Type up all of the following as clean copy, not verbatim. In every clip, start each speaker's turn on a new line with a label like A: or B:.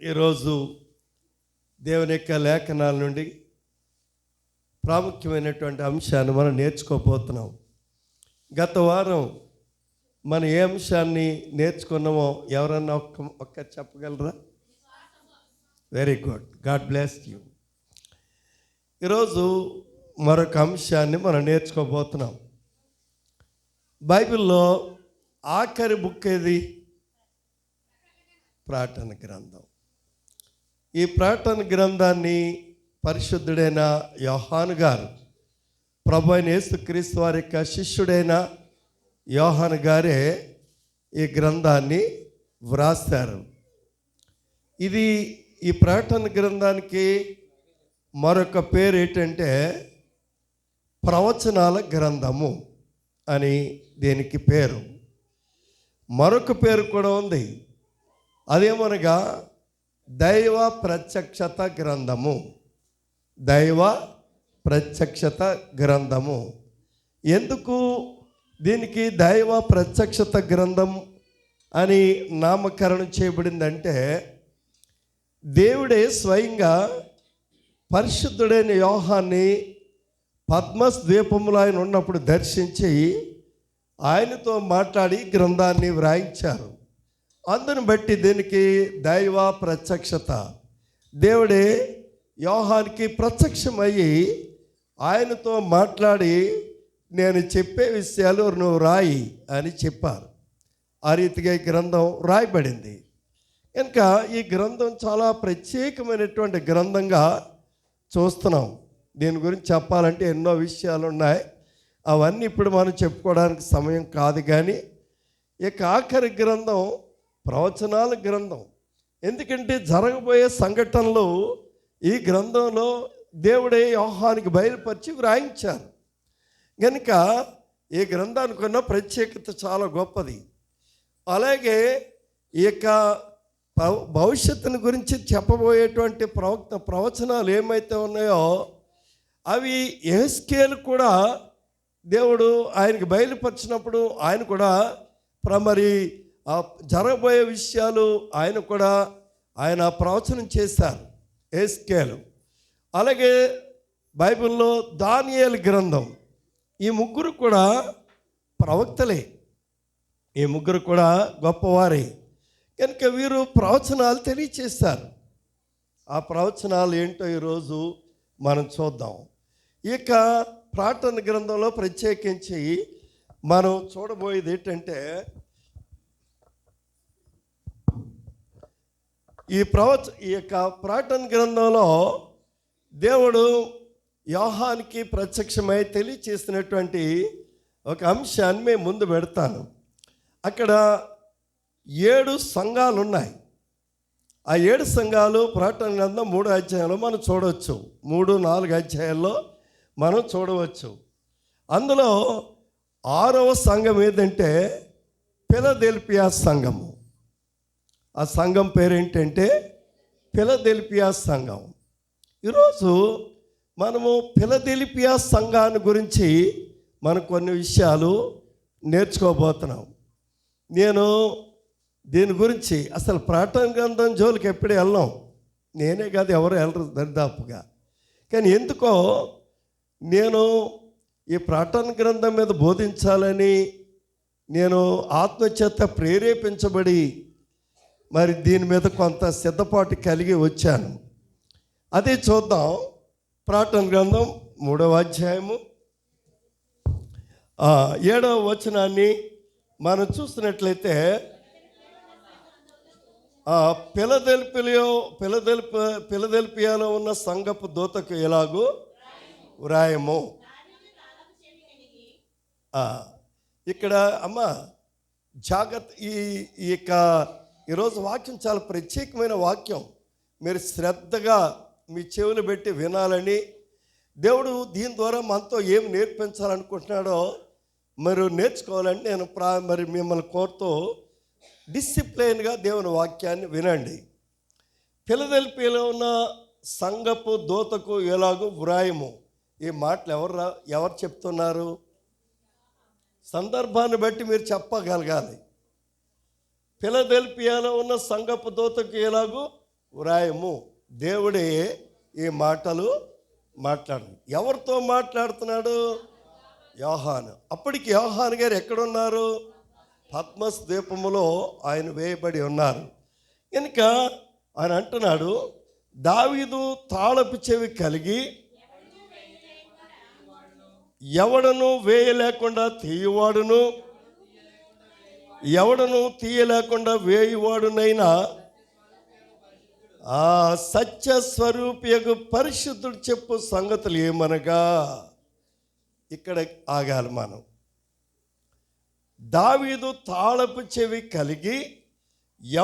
A: ఈరోజు దేవుని యొక్క లేఖనాల నుండి ప్రాముఖ్యమైనటువంటి అంశాన్ని మనం నేర్చుకోబోతున్నాం. గత వారం మనం ఏ అంశాన్ని నేర్చుకున్నామో ఎవరన్నా ఒక్క చెప్పగలరా? Very good, God bless you. ఈరోజు మరొక అంశాన్ని మనం నేర్చుకోబోతున్నాం. బైబిల్లో ఆఖరి బుక్ ఏది? ప్రకటన గ్రంథం. ఈ ప్రకటన గ్రంథాన్ని పరిశుద్ధుడైన యోహాను గారు, ప్రభు అయిన యేసుక్రీస్తు వారి యొక్క శిష్యుడైన యోహాను గారే ఈ గ్రంథాన్ని వ్రాస్తారు. ఈ ప్రకటన గ్రంథానికి మరొక పేరు ఏంటంటే ప్రవచనాల గ్రంథము అని దీనికి పేరు. మరొక పేరు కూడా ఉంది, అదేమనగా దైవ ప్రత్యక్షత గ్రంథము. దైవ ప్రత్యక్షత గ్రంథము. ఎందుకు దీనికి దైవ ప్రత్యక్షత గ్రంథం అని నామకరణం చేయబడిందంటే, దేవుడే స్వయంగా పరిశుద్ధుడైన యోహాన్ని పద్మస్ ద్వీపంలో ఆయన ఉన్నప్పుడు దర్శించి ఆయనతో మాట్లాడి గ్రంథాన్ని వ్రాయించారు. అందుని బట్టి దీనికి దైవ ప్రత్యక్షత. దేవుడే యోహానికి ప్రత్యక్షమయ్యి ఆయనతో మాట్లాడి నేను చెప్పే విషయాలు నువ్వు రాయి అని చెప్పారు. ఆ రీతిగా ఈ గ్రంథం రాయబడింది. ఇంకా ఈ గ్రంథం చాలా ప్రత్యేకమైనటువంటి గ్రంథంగా చూస్తున్నాం. దీని గురించి చెప్పాలంటే ఎన్నో విషయాలు ఉన్నాయి, అవన్నీ ఇప్పుడు మనం చెప్పుకోవడానికి సమయం కాదు. కానీ ఇక ఆఖరి గ్రంథం ప్రవచనాల గ్రంథం. ఎందుకంటే జరగబోయే సంఘటనలు ఈ గ్రంథంలో దేవుడే యోహానికి బయలుపరిచి వ్రాయించారు. కనుక ఈ గ్రంథానికి ఉన్న ప్రత్యేకత చాలా గొప్పది. అలాగే ఈ యొక్క భవిష్యత్తుని గురించి చెప్పబోయేటువంటి ప్రవచనాలు ఏమైతే ఉన్నాయో అవి యెహెజ్కేలు కూడా దేవుడు ఆయనకి బయలుపరిచినప్పుడు ఆయన కూడా మరి జరగబోయే విషయాలు ఆయన ప్రవచనం చేశారు యెహెజ్కేలు. అలాగే బైబిల్లో దానియేలు గ్రంథం. ఈ ముగ్గురు కూడా ప్రవక్తలే, ఈ ముగ్గురు కూడా గొప్పవారే. కనుక వీరు ప్రవచనాలు తెలియచేస్తారు. ఆ ప్రవచనాలు ఏంటో ఈరోజు మనం చూద్దాం. ఇక ప్రకటన గ్రంథంలో ప్రత్యేకించి మనం చూడబోయేది ఏంటంటే, ఈ యొక్క ప్రకటన గ్రంథంలో దేవుడు యోహానికి ప్రత్యక్షమై తెలియచేసినటువంటి ఒక అంశాన్ని మేము ముందు పెడతాను. అక్కడ 7 సంఘాలు ఉన్నాయి. ఆ 7 సంఘాలు ప్రకటన గ్రంథం 3 అధ్యాయంలో మనం చూడవచ్చు. 3-4 అధ్యాయాల్లో మనం చూడవచ్చు. అందులో 6వ సంఘం ఏదంటే ఫిలదెల్ఫియా సంఘము. ఆ సంఘం పేరేంటంటే ఫిలదెల్ఫియా సంఘం. ఈరోజు మనము ఫిలదెల్ఫియా సంఘాన్ని గురించి మనం కొన్ని విషయాలు నేర్చుకోబోతున్నాం. నేను దీని గురించి అసలు ప్రకటన గ్రంథం జోలికి ఎప్పుడు వెళ్ళాం, నేనే కాదు ఎవరు వెళ్ళరు దరిదాపుగా. కానీ ఎందుకో నేను ఈ ప్రకటన గ్రంథం మీద బోధించాలని నేను ఆత్మచేత ప్రేరేపించబడి మరి దీని మీద కొంత సిద్ధపాటు కలిగి వచ్చాను. అదే చూద్దాం. ప్రకటన గ్రంథం 3వ అధ్యాయము 7వ వచనాన్ని మనం చూసినట్లయితే, ఫిలదెల్ఫియాలో ఉన్న సంఘపు దూతకు ఎలాగూ వ్రాయము. ఇక్కడ అమ్మ జాగ్రత్త. ఈ యొక్క ఈరోజు వాక్యం చాలా ప్రత్యేకమైన వాక్యం. మీరు శ్రద్ధగా మీ చెవులు పెట్టి వినాలని, దేవుడు దీని ద్వారా మనతో ఏం నేర్పించాలనుకుంటున్నాడో మీరు నేర్చుకోవాలని నేను మరి మిమ్మల్ని కోరుతూ డిసిప్లైన్గా దేవుని వాక్యాన్ని వినండి. ఫిలదెల్ఫియాలో ఉన్న సంఘపు దూతకు ఎలాగూ వ్రాయము. ఈ మాటలు ఎవరు చెప్తున్నారు? సందర్భాన్ని బట్టి మీరు చెప్పగలగాలి. ఫిలదెల్ఫియాలో ఉన్న సంఘపు దూతకు ఎలాగూ వ్రాయము. దేవుడే ఈ మాటలు మాట్లాడు. ఎవరితో మాట్లాడుతున్నాడు? యోహాను. అప్పటికి యోహాను గారు ఎక్కడున్నారు? పద్మస్ ద్వీపములో ఆయన వేయబడి ఉన్నారు. కనుక ఆయన అంటున్నాడు, దావీదు తాళపు చెవి కలిగి ఎవడను వేయలేకుండా తీయవాడును, ఎవడను తీయలేకుండా వేయువాడునైనా ఆ సత్య స్వరూపియగు పరిశుద్ధుడు చెప్పు సంగతులు ఏమనగా, ఇక్కడ ఆగాలి మనం. దావీదు తాళపు చెవి కలిగి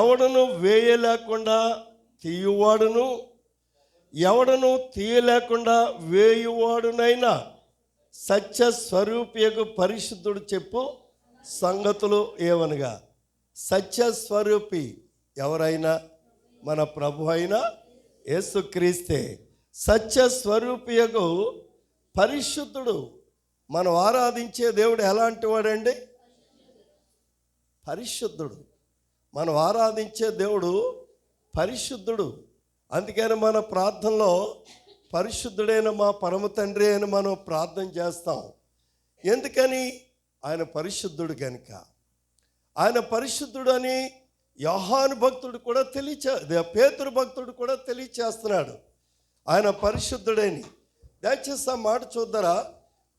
A: ఎవడను వేయలేకుండా తీయువాడును, ఎవడను తీయలేకుండా వేయువాడునైనా సత్య స్వరూపియగు పరిశుద్ధుడు చెప్పు సంగతులు ఏమనగా. సత్య స్వరూపి ఎవరైనా మన ప్రభు అయిన యేసుక్రీస్తే. సత్య స్వరూపియగు పరిశుద్ధుడు. మనం ఆరాధించే దేవుడు ఎలాంటి వాడండి? పరిశుద్ధుడు. మనం ఆరాధించే దేవుడు పరిశుద్ధుడు. అందుకని మన ప్రార్థనలో పరిశుద్ధుడైన మా పరమ తండ్రి అని మనం ప్రార్థన చేస్తాం. ఎందుకని? ఆయన పరిశుద్ధుడు కనుక. ఆయన పరిశుద్ధుడు అని యోహాను భక్తుడు కూడా పేతురు భక్తుడు కూడా తెలియచేస్తున్నాడు ఆయన పరిశుద్ధుడని. దయచేసి ఆ మాట చూద్దారా?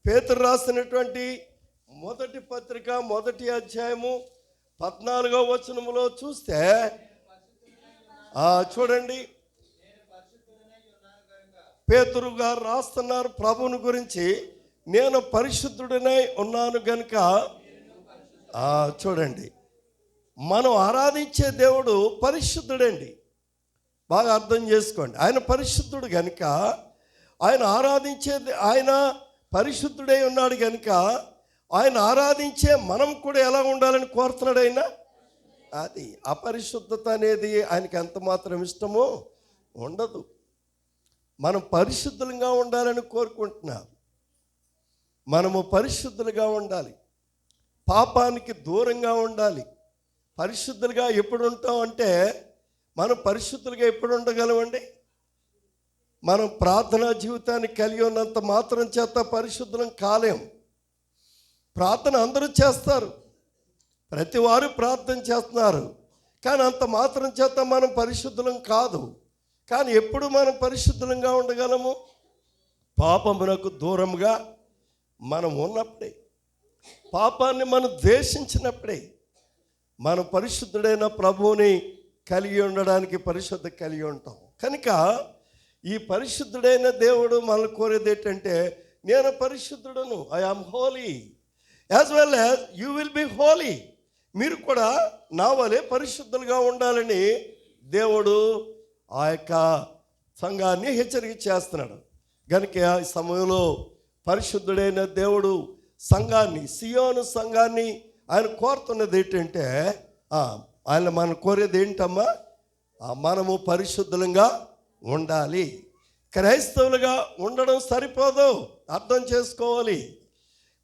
A: పేతురు రాసినటువంటి మొదటి పత్రిక 1వ అధ్యాయము 14వ వచనములో చూస్తే చూడండి, పేతురు గారు రాస్తున్నారు ప్రభువుని గురించి, నేను పరిశుద్ధుడనై ఉన్నాను గనుక. చూడండి, మనం ఆరాధించే దేవుడు పరిశుద్ధుడండి. బాగా అర్థం చేసుకోండి. ఆయన పరిశుద్ధుడు కనుక ఆయన పరిశుద్ధుడై ఉన్నాడు కనుక ఆయన ఆరాధించే మనం కూడా ఎలా ఉండాలని కోరుతున్నాడు ఆయన. అది అపరిశుద్ధత అనేది ఆయనకి ఎంత మాత్రం ఇష్టమో ఉండదు. మనం పరిశుద్ధులుగా ఉండాలని కోరుకుంటున్నాం. మనము పరిశుద్ధులుగా ఉండాలి, పాపానికి దూరంగా ఉండాలి. పరిశుద్ధులుగా ఎప్పుడు ఉంటాం అంటే, మనం పరిశుద్ధులుగా ఎప్పుడు ఉండగలమండి? మనం ప్రార్థనా జీవితాన్ని కలిగి ఉన్నంత మాత్రం చేత పరిశుద్ధులం కాలేం. ప్రార్థన అందరూ చేస్తారు, ప్రతి వారు ప్రార్థన చేస్తున్నారు, కానీ అంత మాత్రం చేత మనం పరిశుద్ధులం కాదు. కానీ ఎప్పుడు మనం పరిశుద్ధులంగా ఉండగలము? పాపమునకు దూరంగా మనం ఉన్నప్పుడే, పాపాన్ని మనం ద్వేషించినప్పుడే మనం పరిశుద్ధుడైన ప్రభువుని కలిగి ఉండడానికి పరిశుద్ధ కలిగి ఉంటాం. కనుక ఈ పరిశుద్ధుడైన దేవుడు మనల్ని కోరేది ఏంటంటే, నేను పరిశుద్ధుడను, I am holy as well as you will be holy. మీరు కూడా నా వలె పరిశుద్ధులుగా ఉండాలని దేవుడు ఆ యొక్క సంఘాన్ని హెచ్చరిక చేస్తున్నాడు. కనుక ఈ సమయంలో పరిశుద్ధుడైన దేవుడు సంఘాన్ని, సియోను సంఘాన్ని ఆయన కోరుతున్నది ఏంటంటే, ఆయన మనం కోరేది ఏంటమ్మా? మనము పరిశుద్ధులంగా ఉండాలి. క్రైస్తవులుగా ఉండడం సరిపోదు, అర్థం చేసుకోవాలి.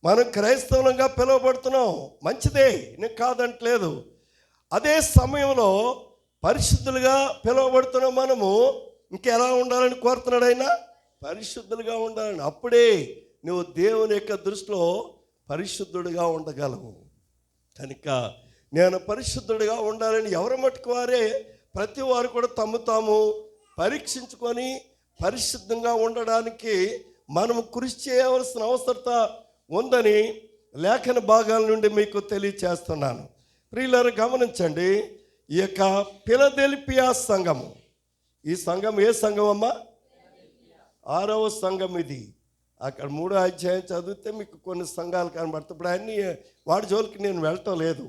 A: మనం క్రైస్తవులంగా పిలువబడుతున్నాం, మంచిదే, నేను కాదంటలేదు. అదే సమయంలో పరిశుద్ధులుగా పిలువబడుతున్న మనము ఇంకెలా ఉండాలని కోరుతున్నాడు ఆయన? పరిశుద్ధులుగా ఉండాలని. అప్పుడే నువ్వు దేవుని యొక్క దృష్టిలో పరిశుద్ధుడిగా ఉండగలవు. కనుక నేను పరిశుద్ధుడిగా ఉండాలని ఎవరు మట్టుకు వారే, ప్రతి వారు కూడా తమ్ము తాము పరీక్షించుకొని పరిశుద్ధంగా ఉండడానికి మనము కృషి చేయవలసిన అవసరత ఉందని లేఖన భాగాల నుండి మీకు తెలియచేస్తున్నాను. ప్రియులారా గమనించండి, ఈ యొక్క ఫిలదెల్ఫియా సంఘము, ఈ సంఘం ఏ సంఘం అమ్మా? 6వ సంఘం ఇది. అక్కడ 3వ అధ్యాయం చదివితే మీకు కొన్ని సంఘాలు కనబడతాయి. ఇప్పుడు అన్నీ వాడి జోలికి నేను వెళ్ళటం లేదు.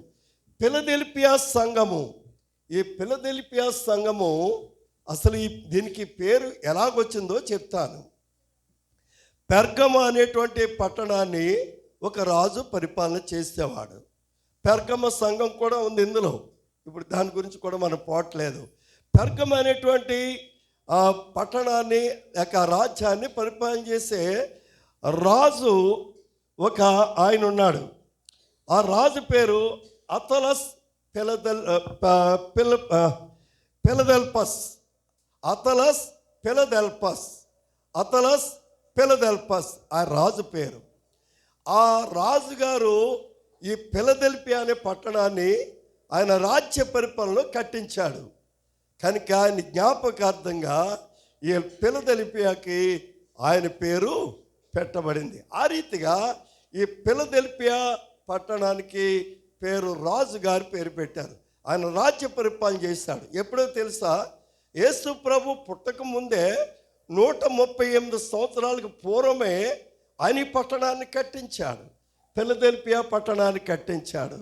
A: ఫిలదెల్ఫియా సంఘము, ఈ ఫిలదెల్ఫియా సంఘము అసలు దీనికి పేరు ఎలాగొచ్చిందో చెప్తాను. పెర్గమ అనేటువంటి పట్టణాన్ని ఒక రాజు పరిపాలన చేసేవాడు. పెర్గమ సంఘం కూడా ఉంది ఇందులో, ఇప్పుడు దాని గురించి కూడా మనం పోవట్లేదు. పెర్గమ అనేటువంటి ఆ పట్టణాన్ని, యొక్క రాజ్యాన్ని పరిపాలన చేసే రాజు ఒక ఆయన ఉన్నాడు. ఆ రాజు పేరు అతలస్ ఫిలదెల్పస్. అతలస్ ఫిలదెల్ఫస్. అతలస్ ఫిలదెల్ఫస్ ఆ రాజు పేరు. ఆ రాజుగారు ఈ ఫిలదెల్ఫియా అనే పట్టణాన్ని ఆయన రాజ్య పరిపాలనలో కట్టించాడు. కనుక ఆయన జ్ఞాపకార్థంగా ఈ ఫిలదెల్ఫియాకి ఆయన పేరు పెట్టబడింది. ఆ రీతిగా ఈ ఫిలదెల్ఫియా పట్టణానికి పేరు రాజుగారి పేరు పెట్టారు. ఆయన రాజ్య పరిపాలన చేశాడు. ఎప్పుడో తెలుసా, యేసు ప్రభు పుట్టక ముందే 138 సంవత్సరాలకు పూర్వమే ఆయన పట్టణాన్ని కట్టించాడు. ఫిలదెల్ఫియా పట్టణాన్ని కట్టించాడు.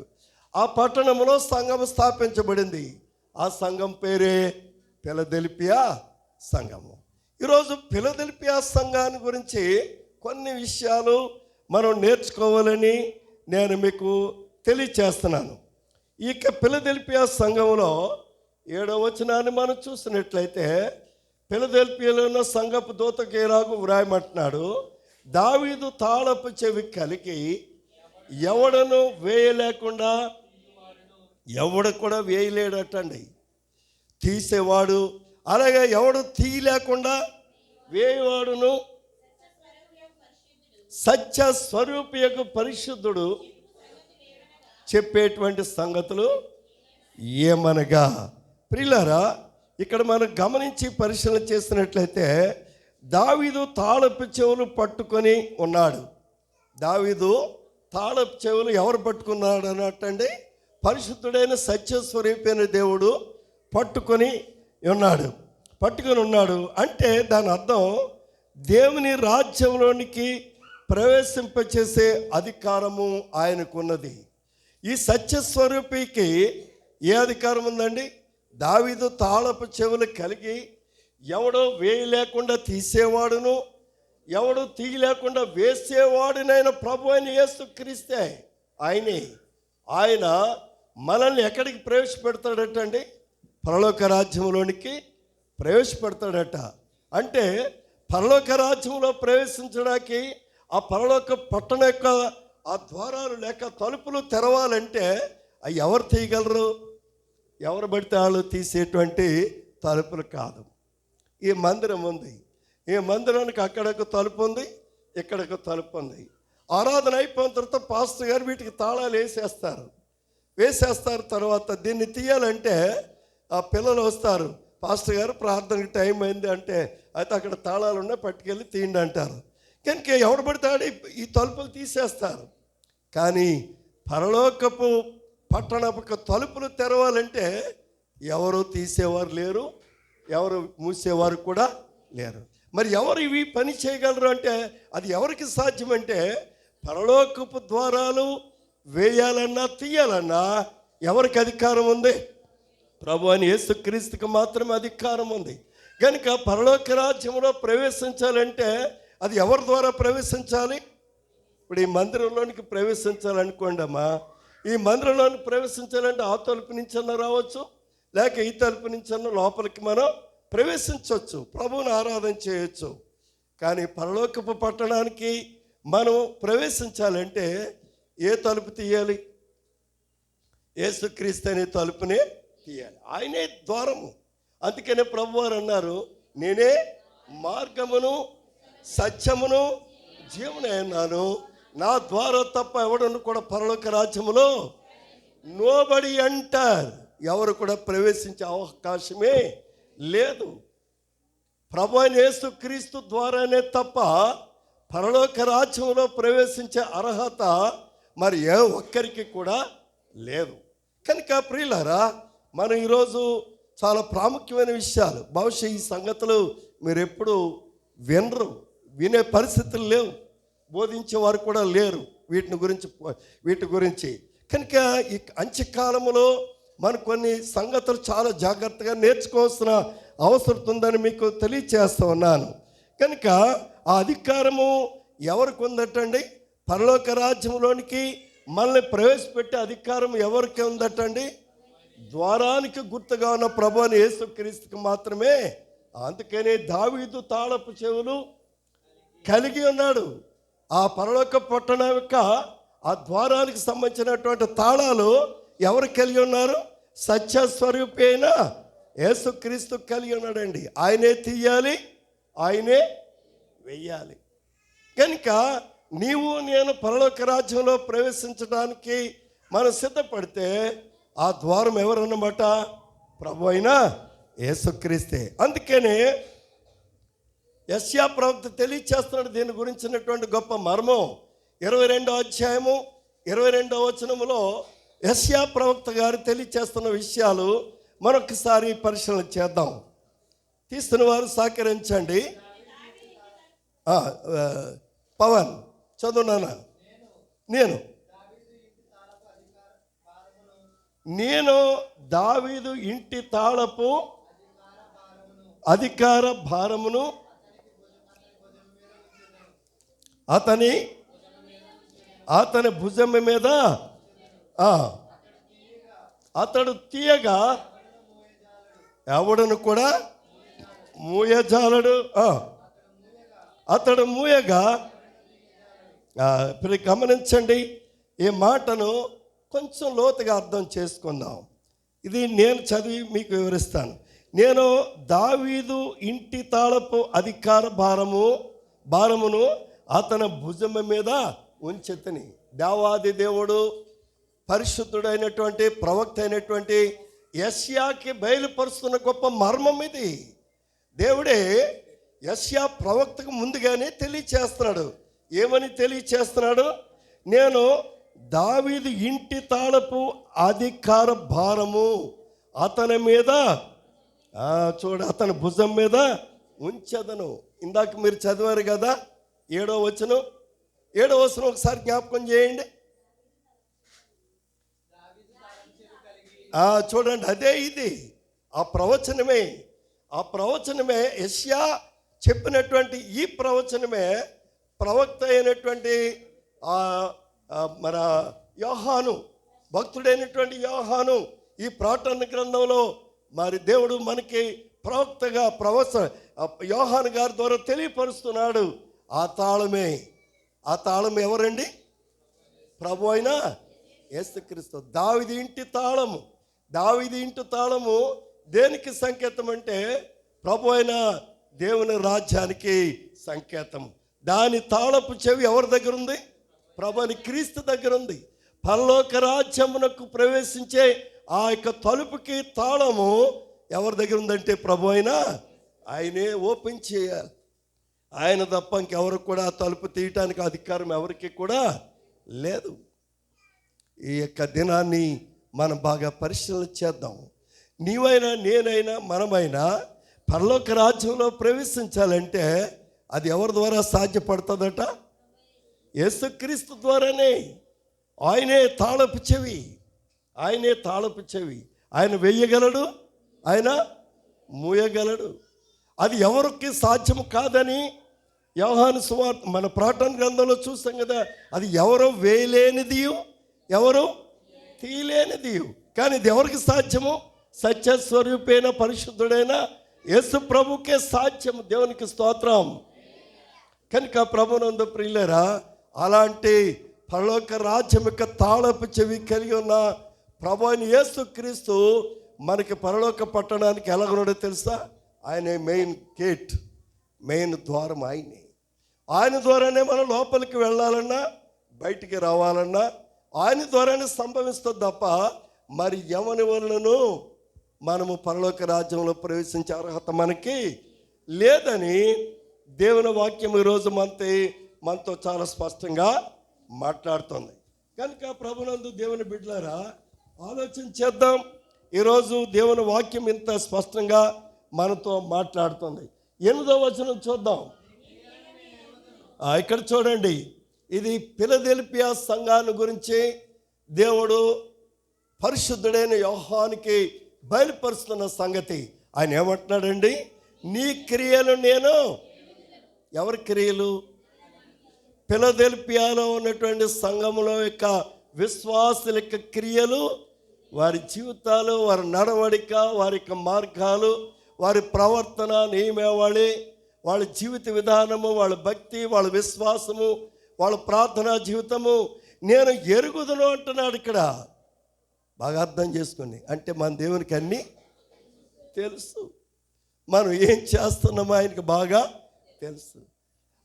A: ఆ పట్టణంలో సంఘం స్థాపించబడింది. ఆ సంఘం పేరే ఫిలదెల్ఫియా సంఘము. ఈరోజు ఫిలదెల్ఫియా సంఘాన్ని గురించి కొన్ని విషయాలు మనం నేర్చుకోవాలని నేను మీకు తెలియచేస్తున్నాను. ఇక ఫిలదెల్ఫియా సంఘంలో 7వ వచనాన్ని మనం చూసినట్లయితే, ఫిలదెల్ఫియాలో ఉన్న సంఘపు దూతకి ఎలాగూ వ్రాయమంటున్నాడు, దావీదు తాళపు చెవి కలిగి ఎవడను వేయలేకుండా, ఎవడు కూడా వేయలేడటండి, తీసేవాడు, అలాగే ఎవడు తీయలేకుండా వేయవాడును సత్య స్వరూపియకు పరిశుద్ధుడు చెప్పేటువంటి సంగతులు ఏమనగా. ప్రియులారా, ఇక్కడ మనం గమనించి పరిశీలన చేసినట్లయితే దావీదు తాళపు చెవులు పట్టుకొని ఉన్నాడు. దావీదు తాళపు చెవులు ఎవరు పట్టుకున్నాడు అన్నట్టండి, పరిశుద్ధుడైన సత్యస్వరూపైన దేవుడు పట్టుకొని ఉన్నాడు. అంటే దాని అర్థం దేవుని రాజ్యంలోనికి ప్రవేశింపచేసే అధికారము ఆయనకున్నది. ఈ సత్యస్వరూపికి ఏ అధికారం ఉందండి? దావీదు తాళపు చెవులు కలిగి ఎవడో వేయలేకుండా తీసేవాడును, ఎవడు తీయలేకుండా వేసేవాడునైన ప్రభు అయిన యేసుక్రీస్తే ఆయనే. ఆయన మనల్ని ఎక్కడికి ప్రవేశపెడతాడటండి? పరలోక రాజ్యంలోనికి ప్రవేశపెడతాడట. అంటే పరలోక రాజ్యంలో ప్రవేశించడానికి ఆ పరలోక పట్టణ యొక్క ఆ ద్వారాలు లేక తలుపులు తెరవాలంటే అవి ఎవరు తీయగలరు? ఎవరు పడితే వాళ్ళు తీసేటువంటి తలుపులు కాదు. ఈ మందిరం ఉంది, ఈ మందిరానికి అక్కడొక తలుపు ఉంది, ఇక్కడొక తలుపు ఉంది. ఆరాధన అయిపోయిన తర్వాత పాస్టర్ గారు వీటికి తాళాలు వేసేస్తారు. తర్వాత దీన్ని తీయాలంటే ఆ పిల్లలు వస్తారు, పాస్టర్ గారు ప్రార్థనకి టైం అయింది అంటే, అయితే అక్కడ తాళాలు ఉన్నాయి పట్టుకెళ్ళి తీయండి అంటారు. కనుక ఎవడు పడతాడు ఈ తలుపులు తీసేస్తారు. కానీ పరలోకపు పట్టణపు తలుపులు తెరవాలంటే ఎవరు తీసేవారు లేరు, ఎవరు మూసేవారు కూడా లేరు. మరి ఎవరు ఇవి పని చేయగలరు అంటే అది ఎవరికి సాధ్యమంటే, పరలోకపు ద్వారాలు వేయాలన్నా తీయాలన్నా ఎవరికి అధికారం ఉంది? ప్రభు అని యేసుక్రీస్తుకి మాత్రమే అధికారం ఉంది. కనుక పరలోక రాజ్యంలో ప్రవేశించాలంటే అది ఎవరి ద్వారా ప్రవేశించాలి? ఇప్పుడు ఈ మందిరంలోనికి ప్రవేశించాలనుకోండి అమ్మా, ఈ మందిరంలోనికి ప్రవేశించాలంటే ఆ తలుపు నుంచన్నా రావచ్చు, లేక ఈ తలుపు నుంచన్నా లోపలికి మనం ప్రవేశించవచ్చు, ప్రభువుని ఆరాధన చేయొచ్చు. కానీ పరలోకపు పట్టణానికి మనం ప్రవేశించాలంటే ఏ తలుపు తీయాలి? యేసుక్రీస్తు అనే తలుపునే తీయాలి. ఆయనే ద్వారము. అందుకనే ప్రభువారు అన్నారు, నేనే మార్గమును సత్యమును జీవనే అన్నాను, నా ద్వారా తప్ప ఎవడను కూడా పరలోక రాజ్యములో నోబడి ఎంటర్, ఎవరు కూడా ప్రవేశించే అవకాశమే లేదు. ప్రభు అయిన యేసుక్రీస్తు ద్వారానే తప్ప పరలోక రాజ్యంలో ప్రవేశించే అర్హత మరి ఏ ఒక్కరికి కూడా లేదు. కనుక ప్రియులారా, మనం ఈరోజు చాలా ప్రాముఖ్యమైన విషయాలు, బహుశా ఈ సంగతులు మీరు ఎప్పుడు వినే పరిస్థితులు లేవు, బోధించేవారు కూడా లేరు వీటి గురించి. కనుక ఈ అంత్యకాలంలో మనం కొన్ని సంగతులు చాలా జాగ్రత్తగా నేర్చుకోవాల్సిన అవసరం ఉందని మీకు తెలియచేస్తూ ఉన్నాను. కనుక ఆ అధికారము ఎవరికి ఉందటండి? పరలోక రాజ్యంలోనికి మనల్ని ప్రవేశపెట్టే అధికారం ఎవరికి ఉందటండి? ద్వారానికి గుర్తుగా ఉన్న ప్రభు అని యేసుక్రీస్తుకి మాత్రమే. అందుకనే దావీదు తాళపు చెవులు కలిగి ఉన్నాడు. ఆ పరలోక పట్టణం యొక్క ఆ ద్వారానికి సంబంధించినటువంటి తాళాలు ఎవరు కలిగి ఉన్నారు? సత్యస్వరూపి అయిన యేసుక్రీస్తు కలిగి ఉన్నాడండి. ఆయనే తీయాలి, ఆయనే వెయ్యాలి. కనుక నీవు నేను పరలోక రాజ్యంలో ప్రవేశించడానికి మనం సిద్ధపడితే ఆ ద్వారం ఎవరన్నమాట? ప్రభు అయిన యేసుక్రీస్తే. అందుకనే యెషయా ప్రవక్త తెలియచేస్తున్నాడు దీని గురించినటువంటి గొప్ప మర్మం. 22వ అధ్యాయము 22వ వచనములో యెషయా ప్రవక్త గారు తెలియచేస్తున్న విషయాలు మరొకసారి పరిశీలన చేద్దాం. తీస్తున్న వారు సహకరించండి. పవన్ చదువునానా. నేను దావీదు ఇంటి తాళపు అధికార భారమును అతని భుజం మీద అతడు తీయగా ఎవడను కూడా మూయజాలడు. అతడు మూయగా. ఇప్పుడు గమనించండి, ఈ మాటను కొంచెం లోతుగా అర్థం చేసుకుందాం. ఇది నేను చదివి మీకు వివరిస్తాను. నేను దావీదు ఇంటి తాళపు అధికార భారమును అతని భుజం మీద ఉంచెతని. దేవాది దేవుడు పరిశుద్ధుడైనటువంటి ప్రవక్త అయినటువంటి యెషయాకి బయలుపరుస్తున్న గొప్ప మర్మం ఇది. దేవుడే యెషయా ప్రవక్తకు ముందుగానే తెలియచేస్తున్నాడు. ఏమని తెలియచేస్తున్నాడు? నేను దావీదు ఇంటి తాళపు అధికార భారము అతని మీద అతని భుజం మీద ఉంచెదను. ఇందాక మీరు చదివారు కదా 7వ వచనం. 7వ వచనం ఒకసారి జ్ఞాపకం చేయండి. చూడండి, అదే ఇది ఆ ప్రవచనమే యెషయా చెప్పినటువంటి ఈ ప్రవచనమే ప్రవక్త అయినటువంటి మన యోహాను, భక్తుడైనటువంటి యోహాను ఈ ప్రకటన గ్రంథంలో మరి దేవుడు మనకి ప్రవక్తగా యోహాను గారి ద్వారా తెలియపరుస్తున్నాడు. ఆ తాళం ఎవరండి? ప్రభు అయిన యేసుక్రీస్తు. దావీదు ఇంటి తాళము దేనికి సంకేతం అంటే ప్రభు అయిన దేవుని రాజ్యానికి సంకేతం. దాని తాళపు చెవి ఎవరి దగ్గర ఉంది? ప్రభు అని క్రీస్తు దగ్గర ఉంది. పరలోక రాజ్యమునకు ప్రవేశించే ఆ యొక్క తలుపుకి తాళము ఎవరి దగ్గర ఉందంటే ప్రభు అయినా ఆయనే ఓపెన్ చేయాలి. ఆయన తప్ప ఇంకెవరికి కూడా తలుపు తీయటానికి అధికారం ఎవరికి కూడా లేదు. ఈ యొక్క దినాన్ని మనం బాగా పరిశీలన చేద్దాం. నీవైనా నేనైనా మనమైనా పరలోక రాజ్యంలో ప్రవేశించాలంటే అది ఎవరి ద్వారా సాధ్యపడుతుందట? యేసుక్రీస్తు ద్వారానే. ఆయనే తాళపు చెవి. ఆయన వెయ్యగలడు, ఆయన మూయగలడు. అది ఎవరికి సాధ్యం కాదని యోహాను సువార్త మన ప్రకటన గ్రంథంలో చూస్తాం కదా. అది ఎవరో వేయలేనిది, ఎవరో తీయలేనిది. కానీ ఇది ఎవరికి సాధ్యము? సత్యస్వరూపైన పరిశుద్ధుడైన యేసు ప్రభుకే సాధ్యము. దేవునికి స్తోత్రం. కనుక ప్రభునందు ప్రియులారా, అలాంటి పరలోక రాజ్యం యొక్క తాళపు చెవి కలిగి ఉన్న ప్రభు అయిన యేసుక్రీస్తు మనకి పరలోక పట్టణానికి ఎలాగొన్నాడో తెలుసా? ఆయన మెయిన్ ద్వారం ఆయనే. ఆయన ద్వారానే మనం లోపలికి వెళ్ళాలన్నా బయటికి రావాలన్నా ఆయన ద్వారానే సంభవిస్తుంది తప్ప మరి ఎవరి వలనను మనము పరలోక రాజ్యంలో ప్రవేశించే అర్హత మనకి లేదని దేవుని వాక్యం ఈరోజు మనతో చాలా స్పష్టంగా మాట్లాడుతుంది. కనుక ప్రభునందు దేవుని బిడ్డలారా, ఆలోచన చేద్దాం. ఈరోజు దేవుని వాక్యం ఇంత స్పష్టంగా మనతో మాట్లాడుతుంది. 8వ వచనం చూద్దాం. ఇక్కడ చూడండి, ఇది ఫిలదెల్ఫియా సంఘాన్ని గురించి దేవుడు పరిశుద్ధుడైన యోహానుకి బయలుపరుస్తున్న సంగతి. ఆయన ఏమంటున్నాడండి? నీ క్రియలు నేను. ఎవరి క్రియలు? ఫిలదెల్ఫియాలో ఉన్నటువంటి సంఘములో యొక్క విశ్వాసుల యొక్క క్రియలు, వారి జీవితాలు, వారి నడవడిక, వారి యొక్క మార్గాలు, వారి ప్రవర్తన, నియమావళి, వాళ్ళ జీవిత విధానము, వాళ్ళ భక్తి, వాళ్ళ విశ్వాసము, వాళ్ళ ప్రార్థనా జీవితము నేను ఎరుగుదును అంటున్నాడు. ఇక్కడ బాగా అర్థం చేసుకోండి. అంటే మన దేవునికి అన్నీ తెలుసు. మనం ఏం చేస్తున్నామో ఆయనకి బాగా తెలుసు.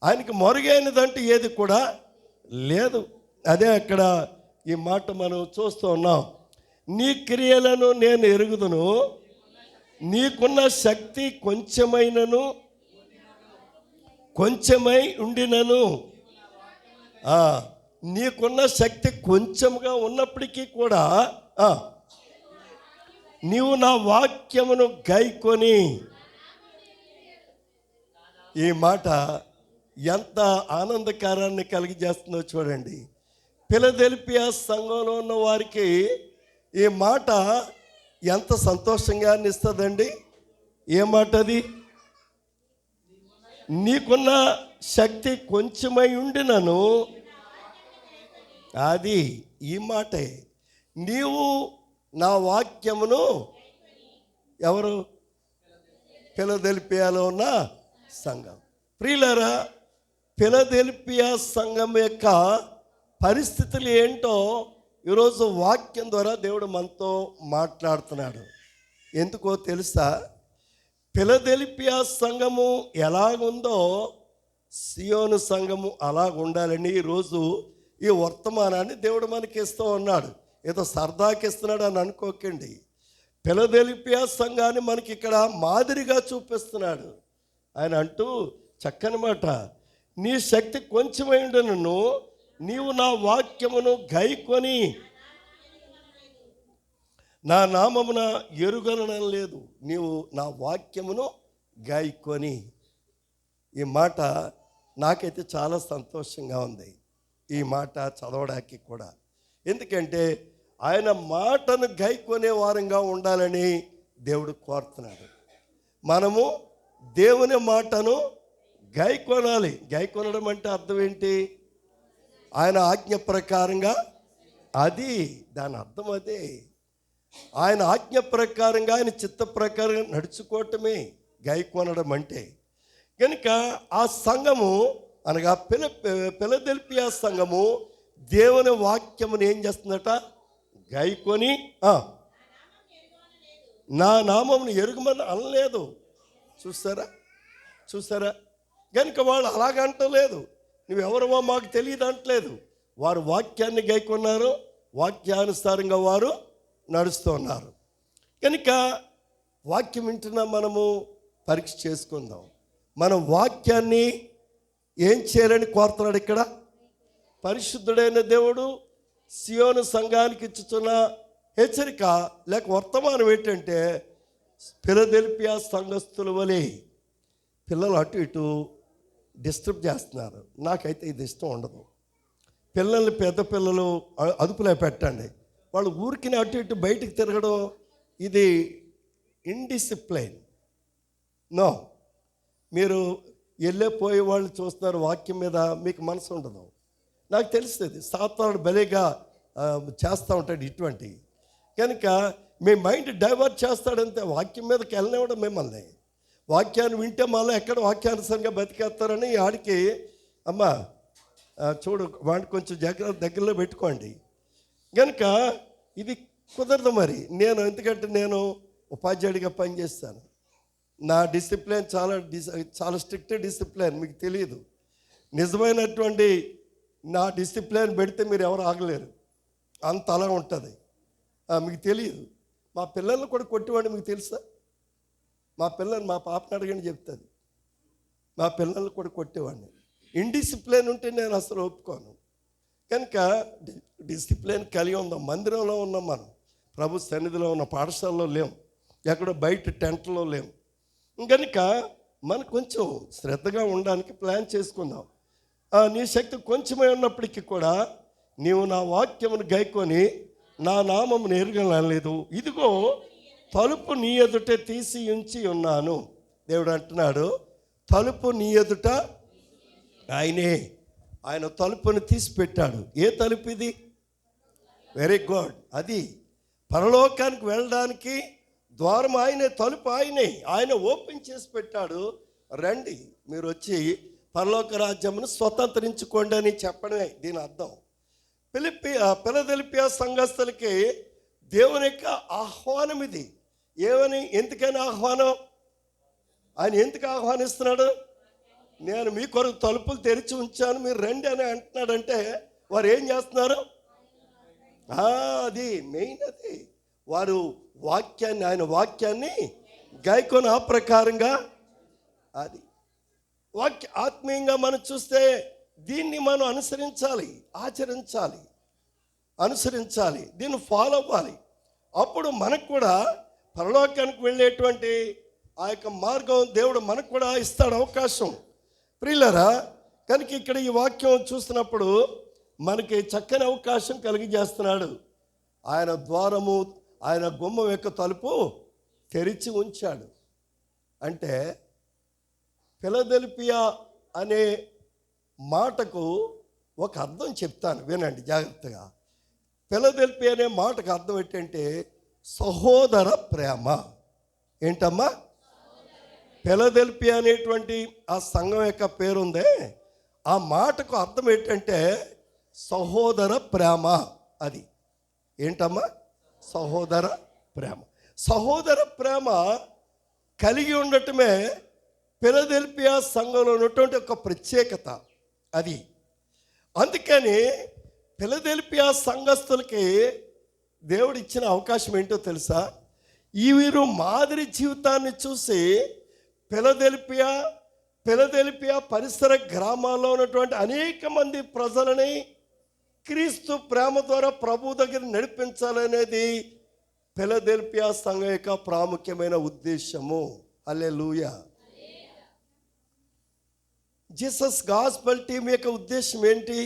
A: ఆయనకి మరుగైనదంటూ ఏది కూడా లేదు. అదే అక్కడ ఈ మాట మనం చూస్తూ ఉన్నాం. నీ క్రియలను నేను ఎరుగుదును, నీకున్న శక్తి కొంచెమై ఉండినను. నీకున్న శక్తి కొంచెంగా ఉన్నప్పటికీ కూడా నీవు నా వాక్యమును గైకొని. ఈ మాట ఎంత ఆనందకరాన్ని కలిగజేస్తుందో చూడండి. ఫిలదెల్ఫియా సంఘంలో ఉన్న వారికి ఈ మాట ఎంత సంతోషంగా ఇస్తుందండి. ఏ మాట అది? నీకున్న శక్తి కొంచెమై ఉండినను. అది ఈ మాటే. నీవు నా వాక్యమును, ఎవరు? ఫిలదెల్ఫియాలో ఉన్న సంఘం. ప్రియులారా, ఫిలదెల్ఫియా సంఘం యొక్క పరిస్థితులు ఏంటో ఈరోజు వాక్యం ద్వారా దేవుడు మనతో మాట్లాడుతున్నాడు. ఎందుకో తెలుసా? ఫిలదెల్ఫియా సంఘము ఎలాగుందో సియోను సంఘము అలాగుండాలని ఈరోజు ఈ వర్తమానాన్ని దేవుడు మనకి ఇస్తూ ఉన్నాడు. ఏదో సరదాకి ఇస్తున్నాడు అని అనుకోకండి. ఫిలదెల్ఫియా సంఘాన్ని మనకి ఇక్కడ మాదిరిగా చూపిస్తున్నాడు. ఆయన అంటూ చక్కని మాట, నీ శక్తి కొంచెమై ఉండును, నీవు నా వాక్యమును గైకొని నా నామమున ఎరుగనడం లేదు. నీవు నా వాక్యమును గైకొని. ఈ మాట నాకైతే చాలా సంతోషంగా ఉంది, ఈ మాట చదవడానికి కూడా. ఎందుకంటే ఆయన మాటను గైకొనే వారంగా ఉండాలని దేవుడు కోరుతున్నాడు. మనము దేవుని మాటను గైకొనాలి. గైకొనడం అంటే అర్థం ఏంటి? ఆయన ఆజ్ఞ ప్రకారంగా, అది దాని అర్థం అదే. ఆయన ఆజ్ఞ ప్రకారంగా, ఆయన చిత్త ప్రకారంగా నడుచుకోవటమే గైకొనడం అంటే. కనుక ఆ సంఘము అనగా ఫిలదెల్ఫియా సంఘము దేవుని వాక్యమును ఏం చేస్తుందట? గైకొని నా నామమును ఎరుగుమని అనలేదు. చూసారా? కనుక వాళ్ళు అలాగంటలేదు. నువ్వెవరమో మాకు తెలియదు అంటలేదు. వారు వాక్యాన్ని గైకొన్నారు, వాక్యానుసారంగా వారు నడుస్తున్నారు. కనుక వాక్యం వింటున్నా మనము పరీక్ష చేసుకుందాం. మనం వాక్యాన్ని ఏం చేయాలని కోరుతున్నాడు ఇక్కడ? పరిశుద్ధుడైన దేవుడు సియోను సంఘానికి ఇచ్చుతున్న హెచ్చరిక లేక వర్తమానం ఏంటంటే, ఫిలదెల్ఫియా సంఘస్థుల వలె పిల్లలు అటు ఇటు డిస్టర్బ్ చేస్తున్నారు. నాకైతే ఇది ఇష్టం ఉండదు. పిల్లల్ని, పెద్ద పిల్లలు అదుపులో పెట్టండి. వాళ్ళు ఊరికి అటు ఇటు బయటికి తిరగడం, ఇది ఇండిసిప్లైన్. నో, మీరు వెళ్ళిపోయే వాళ్ళు చూస్తున్నారు వాక్యం మీద, మీకు మనసు ఉండదు. నాకు తెలుస్తుంది, సాతానుడు భలేగా చేస్తూ ఉంటాడు ఇటువంటి. కనుక మీ మైండ్ డైవర్ట్ చేస్తాడంతే. వాక్యం మీదకి వెళ్ళనివ్వడం మిమ్మల్ని. వాక్యాన్ని వింటే మళ్ళీ ఎక్కడ వాక్యానుసారంగా బతికేస్తారని ఆడికి, అమ్మ చూడు వాడిని కొంచెం దగ్గరలో పెట్టుకోండి. కనుక ఇది కుదరదు మరి. ఎందుకంటే నేను ఉపాధ్యాయుడిగా పనిచేస్తాను. నా డిసిప్లిన్ చాలా స్ట్రిక్ట్ డిసిప్లిన్. మీకు తెలియదు. నిజమైనటువంటి నా డిసిప్లిన్ పెడితే మీరు ఎవరు ఆగలేరు, అంత అలా ఉంటుంది. మీకు తెలియదు. మా పిల్లల్ని కూడా కొట్టేవాడిని, మీకు తెలుసా? మా పాపని అడగని చెప్తుంది. మా పిల్లల్ని కూడా కొట్టేవాడిని. ఇండిసిప్లిన్ ఉంటే నేను అసలు ఒప్పుకోను. కనుక డిసిప్లిన్ కలిగి ఉందాం. మందిరంలో ఉన్నాం మనం, ప్రభు సన్నిధిలో ఉన్న, పాఠశాలలో లేము, ఎక్కడో బయట టెంట్లో లేము. కనుక మనం కొంచెం శ్రద్ధగా ఉండడానికి ప్లాన్ చేసుకుందాం. నీ శక్తి కొంచెమే ఉన్నప్పటికీ కూడా నీవు నా వాక్యమును గైకొని నా నామమును ఎరుగనలేదు. ఇదిగో తలుపు నీ ఎదుట తీసి ఉంచి ఉన్నాను. దేవుడు అంటున్నాడు, తలుపు నీ ఎదుట ఆయన తలుపుని తీసి పెట్టాడు. ఏ తలుపు ఇది? Very good. అది పరలోకానికి వెళ్ళడానికి ద్వారం ఆయనే, తలుపు ఆయనే. ఆయన ఓపెన్ చేసి పెట్టాడు. రండి, మీరు వచ్చి పరలోక రాజ్యమును స్వతంత్రించుకోండి అని చెప్పడమే దీని అర్థం. ఫిలదెల్ఫియా సంఘస్థులకి దేవుని యొక్క ఆహ్వానం ఇది. ఏమని, ఎందుకని ఆహ్వానం? ఆయన ఎందుకు ఆహ్వానిస్తున్నాడు? నేను మీ కొరకు తలుపులు తెరిచి ఉంచాను, మీరు రండి అని అంటున్నాడంటే వారు ఏం చేస్తున్నారు? అది మెయిన్. అది వారు వాక్యాన్ని, ఆయన వాక్యాన్ని గాయకొని ఆ ప్రకారంగా అది ఆత్మీయంగా మనం చూస్తే దీన్ని మనం అనుసరించాలి, దీన్ని ఫాలో అవ్వాలి. అప్పుడు మనకు కూడా పరలోకానికి వెళ్ళేటువంటి ఆ యొక్క మార్గం దేవుడు మనకు కూడా ఇస్తాడు అవకాశం. ప్రియులారా, కనుక ఇక్కడ ఈ వాక్యం చూస్తున్నప్పుడు మనకి చక్కని అవకాశం కలిగజేస్తున్నాడు. ఆయన ద్వారము, ఆయన గుమ్మం యొక్క తలుపు తెరిచి ఉంచాడు. అంటే ఫిలదెల్ఫియా అనే మాటకు ఒక అర్థం చెప్తాను, వినండి జాగ్రత్తగా. ఫిలదెల్ఫియా అనే మాటకు అర్థం ఏంటంటే సహోదర ప్రేమ. ఏంటమ్మా? ఫిలదెల్ఫియా అనేటువంటి ఆ సంఘం యొక్క పేరుందే, ఆ మాటకు అర్థం ఏంటంటే సహోదర ప్రేమ. అది ఏంటమ్మా? సహోదర ప్రేమ. సహోదర ప్రేమ కలిగి ఉండటమే ఫిలదెల్ఫియా సంఘంలో ఉన్నటువంటి ఒక ప్రత్యేకత. అది అందుకని ఫిలదెల్ఫియా సంఘస్థులకి దేవుడు ఇచ్చిన అవకాశం ఏంటో తెలుసా? ఈ వీరు మాదిరి జీవితాన్ని చూసి ఫిలదెల్ఫియా పరిసర గ్రామాల్లో ఉన్నటువంటి అనేక మంది ప్రజలని క్రీస్తు ప్రేమ ద్వారా ప్రభు దగ్గర నడిపించాలనేది ఫిలదెల్ఫియా సంఘం యొక్క ప్రాముఖ్యమైన ఉద్దేశము. హల్లెలూయా. జీసస్ గాస్పెల్ టీం యొక్క ఉద్దేశం ఏంటి?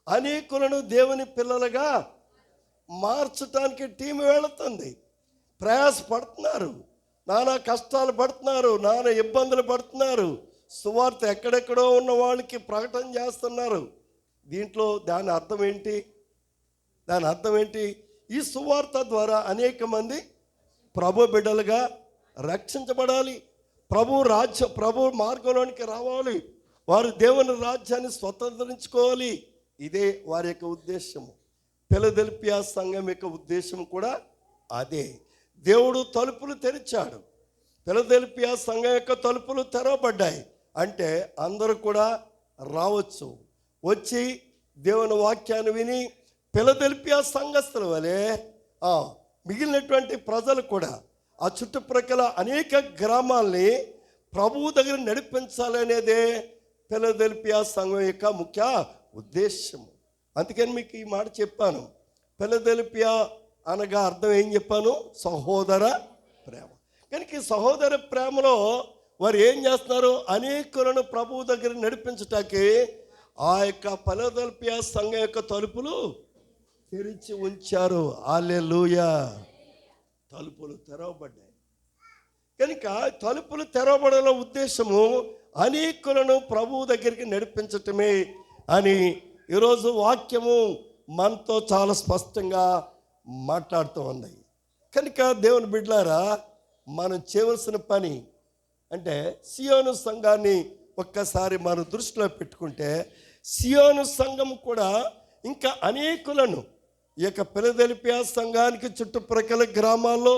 A: అనేకులను దేవుని పిల్లలుగా మార్చడానికి టీం వెళుతుంది. ప్రయాసపడుతున్నారు, నానా కష్టాలు పడుతున్నారు, నానా ఇబ్బందులు పడుతున్నారు. సువార్త ఎక్కడెక్కడో ఉన్న వాళ్ళకి ప్రకటన చేస్తున్నారు. దీంట్లో దాని అర్థం ఏంటి? ఈ సువార్త ద్వారా అనేక మంది ప్రభు బిడ్డలుగా రక్షించబడాలి, ప్రభు మార్గంలోనికి రావాలి, వారు దేవుని రాజ్యాన్ని స్వతంత్రించుకోవాలి. ఇదే వారి యొక్క ఉద్దేశము. ఫిలదెల్ఫియా సంఘం యొక్క ఉద్దేశం కూడా అదే. దేవుడు తలుపులు తెరిచాడు, ఫిలదెల్ఫియా సంఘం యొక్క తలుపులు తెరవబడ్డాయి. అంటే అందరూ కూడా రావచ్చు, వచ్చి దేవుని వాక్యాన్ని విని ఫిలదెల్ఫియా సంఘస్థుల వలె మిగిలినటువంటి ప్రజలు కూడా ఆ చుట్టుప్రక్కల అనేక గ్రామాల్ని ప్రభువు దగ్గర నడిపించాలనేదే ఫిలదెల్ఫియా సంఘం యొక్క ముఖ్య ఉద్దేశము. అందుకని మీకు ఈ మాట చెప్పాను. ఫిలదెల్ఫియా అనగా అర్థం ఏం చెప్పాను? సహోదర ప్రేమ. కనుక ఈ సహోదర ప్రేమలో వారు ఏం చేస్తున్నారు? అనేకులను ప్రభువు దగ్గర నడిపించటానికి ఆ యొక్క ఫిలదెల్ఫియా సంఘం యొక్క తలుపులు తెరిచి ఉంచారు. హల్లెలూయా. తలుపులు తెరవబడ్డాయి. కనుక తలుపులు తెరవబడాల ఉద్దేశము అనేకులను ప్రభువు దగ్గరికి నడిపించటమే అని ఈరోజు వాక్యము మనతో చాలా స్పష్టంగా మాట్లాడుతూ ఉన్నాయి. కనుక దేవుని బిడ్డలారా, మనం చేయవలసిన పని అంటే సియోను సంఘాన్ని ఒక్కసారి మనం దృష్టిలో పెట్టుకుంటే, సియోను సంఘం కూడా ఇంకా అనేకులను ఈ యొక్క ఫిలదెల్ఫియా సంఘానికి చుట్టుప్రక్కల గ్రామాల్లో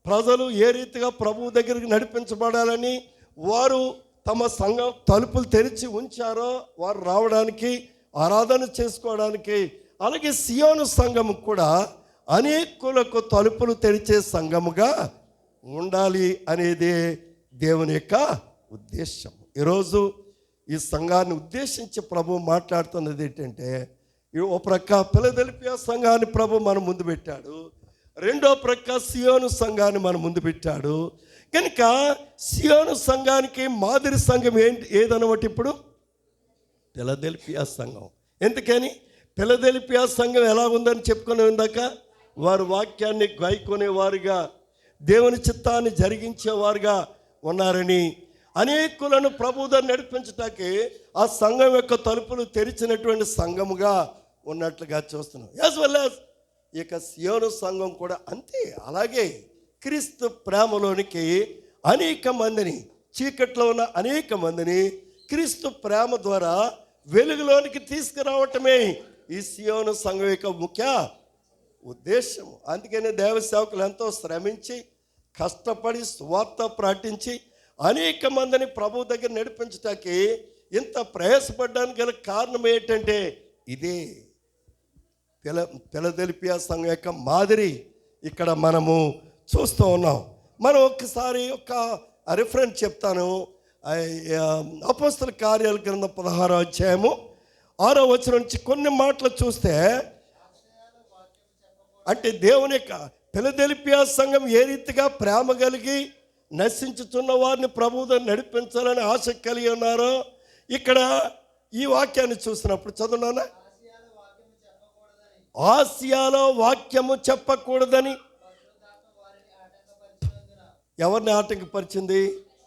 A: ప్రజలు ఏ రీతిగా ప్రభువు దగ్గరికి నడిపించబడాలని వారు తమ సంఘం తలుపులు తెరిచి ఉంచారో వారు రావడానికి, ఆరాధన చేసుకోవడానికి, అలాగే సియోను సంఘం కూడా అనేకులకు తలుపులు తెరిచే సంఘముగా ఉండాలి అనేది దేవుని యొక్క ఉద్దేశం. ఈరోజు ఈ సంఘాన్ని ఉద్దేశించి ప్రభు మాట్లాడుతున్నది ఏంటంటే, ఓ ప్రక్క ఫిలదెల్ఫియా సంఘాన్ని ప్రభు మన ముందు పెట్టాడు, రెండో ప్రక్క సియోను సంఘాన్ని మన ముందు పెట్టాడు. కనుక సియోను సంఘానికి మాదిరి సంఘం ఏదన్నమాట ఇప్పుడు ఫిలదెల్ఫియా సంఘం. ఎందుకని? ఫిలదెల్ఫియా సంఘం ఎలా ఉందని చెప్పుకునే ఇందాక, వారు వాక్యాన్ని గాయకునేవారుగా, దేవుని చిత్తాన్ని జరిగించేవారుగా ఉన్నారని, అనేకులను ప్రభువుని నడిపించటానికి ఆ సంఘం యొక్క తలుపులు తెరిచినటువంటి సంఘముగా ఉన్నట్లుగా చూస్తున్నాం. యాజ్ వెల్ యాజ్ ఇక సియోను సంఘం కూడా అంతే. అలాగే క్రీస్తు ప్రేమలోనికి అనేక మందిని, చీకట్లో ఉన్న అనేక మందిని క్రీస్తు ప్రేమ ద్వారా వెలుగులోనికి తీసుకురావటమే ఈ సియోను సంఘం యొక్క ముఖ్య ఉద్దేశము. అందుకనే దేవ సేవకులు ఎంతో శ్రమించి కష్టపడి స్వార్థ ప్రకటించి అనేక మందిని ప్రభు దగ్గర నడిపించటానికి ఇంత ప్రయాసపడడానికి గల కారణం ఏంటంటే ఇదే ఫిలదెల్ఫియా సంఘం యొక్క మాదిరి ఇక్కడ మనము చూస్తూ ఉన్నాం. మనం ఒక్కసారి ఒక రిఫరెన్స్ చెప్తాను. అపోస్తల కార్యాల గ్రంథం 16వ అధ్యాయము 6వ వచనం నుంచి కొన్ని మాటలు చూస్తే, అంటే దేవుని యొక్క ఫిలదెల్ఫియా సంఘం ఏ రీతిగా ప్రేమ కలిగి నశించుతున్న వారిని ప్రభువుతో నడిపించాలని ఆశ కలిగి ఉన్నారో ఇక్కడ ఈ వాక్యాన్ని చూసినప్పుడు చదువునానా, ఆసియాలో వాక్యము చెప్పకూడదని ఎవరిని ఆటంకపరిచింది?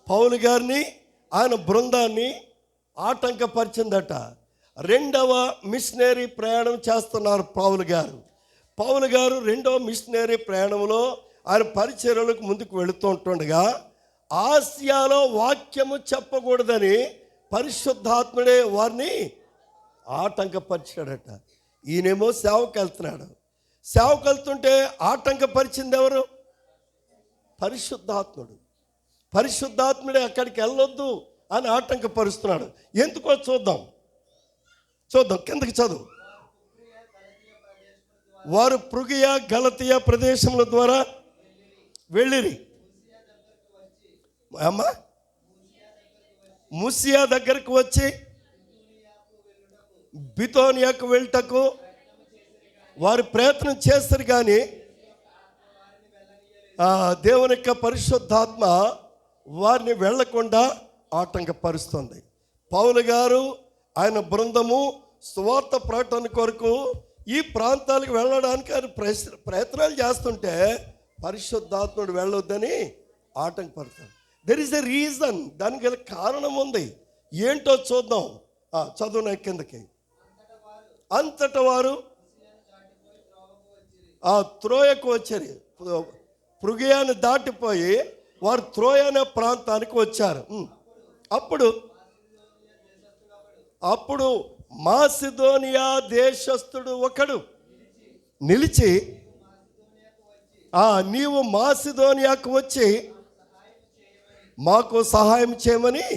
A: పౌలు గారిని, ఆయన బృందాన్ని ఆటంకపరిచిందట. రెండవ మిషనరీ ప్రయాణం చేస్తున్నారు పౌలు గారు రెండవ మిషనరీ ప్రయాణంలో ఆయన పరిచర్యలకు ముందుకు వెళుతూ ఉంటుండగా ఆసియాలో వాక్యము చెప్పకూడదని పరిశుద్ధాత్ముడే వారిని ఆటంకపరిచాడట. ఈయనేమో సేవకు వెళ్తున్నాడు. సేవకు వెళ్తుంటే ఆటంకపరిచింది ఎవరు? పరిశుద్ధాత్ముడే అక్కడికి వెళ్ళొద్దు అని ఆటంకపరుస్తున్నాడు. ఎందుకో చూద్దాం. కిందకి చదువు. వారు ప్రుగియా గలతియా ప్రదేశముల ద్వారా వెళ్ళిరి. అమ్మా, ముసియా దగ్గరకు వచ్చి బితోనియాకు వెళ్ళటకు వారు ప్రయత్నం చేస్తారు, కానీ దేవుని యొక్క పరిశుద్ధాత్మ వారిని వెళ్లకుండా ఆటంకపరుస్తుంది. పౌలు గారు ఆయన బృందము సువార్త ప్రకటన కొరకు ఈ ప్రాంతాలకు వెళ్ళడానికి ఆయన ప్రయత్నాలు చేస్తుంటే పరిశుద్ధాత్ముడు వెళ్ళొద్దని ఆటంకపడతాడు. దెర్ ఈస్ ఎ రీజన్, దానికి గల కారణం ఉంది. ఏంటో చూద్దాం. చదువున కిందకి. అంతటా వారు త్రోయకు వచ్చారు. పృగియాను దాటిపోయి వారు త్రోయ అనే ప్రాంతానికి వచ్చారు. అప్పుడు మాసిదోనియా దేశస్థుడు ఒకడు నిలిచి, నీవు మాసిదోనియాకు వచ్చి మాకు సహాయం చేయమని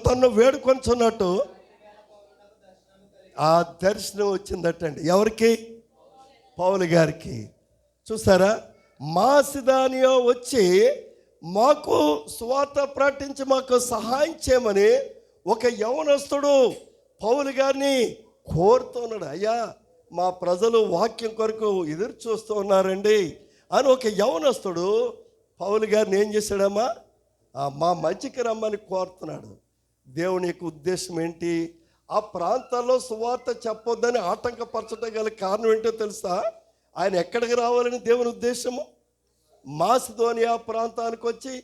A: తను వేడుకొంచున్నట్టు ఆ దర్శనం వచ్చిందటండి. ఎవరికి? పౌలు గారికి. చూసారా, మాసిదోనియా వచ్చి మాకు సువార్త ప్రకటించి మాకు సహాయం చేయమని ఒక యవనస్తుడు పౌలు గారిని కోరుతున్నాడు. అయ్యా, మా ప్రజలు వాక్యం కొరకు ఎదురు చూస్తూ ఉన్నారండి అని ఒక యవనస్తుడు పౌలు గారిని ఏం చేశాడమ్మా, మా మధ్యకి రమ్మని కోరుతున్నాడు. దేవుని యొక్క ఉద్దేశం ఏంటి? ఆ ప్రాంతాల్లో సువార్త చెప్పొద్దని ఆటంకపరచడం గల కారణం ఏంటో తెలుసా? ఆయన ఎక్కడికి రావాలని దేవుని ఉద్దేశము? మాసిదోనియా ప్రాంతానికి వచ్చి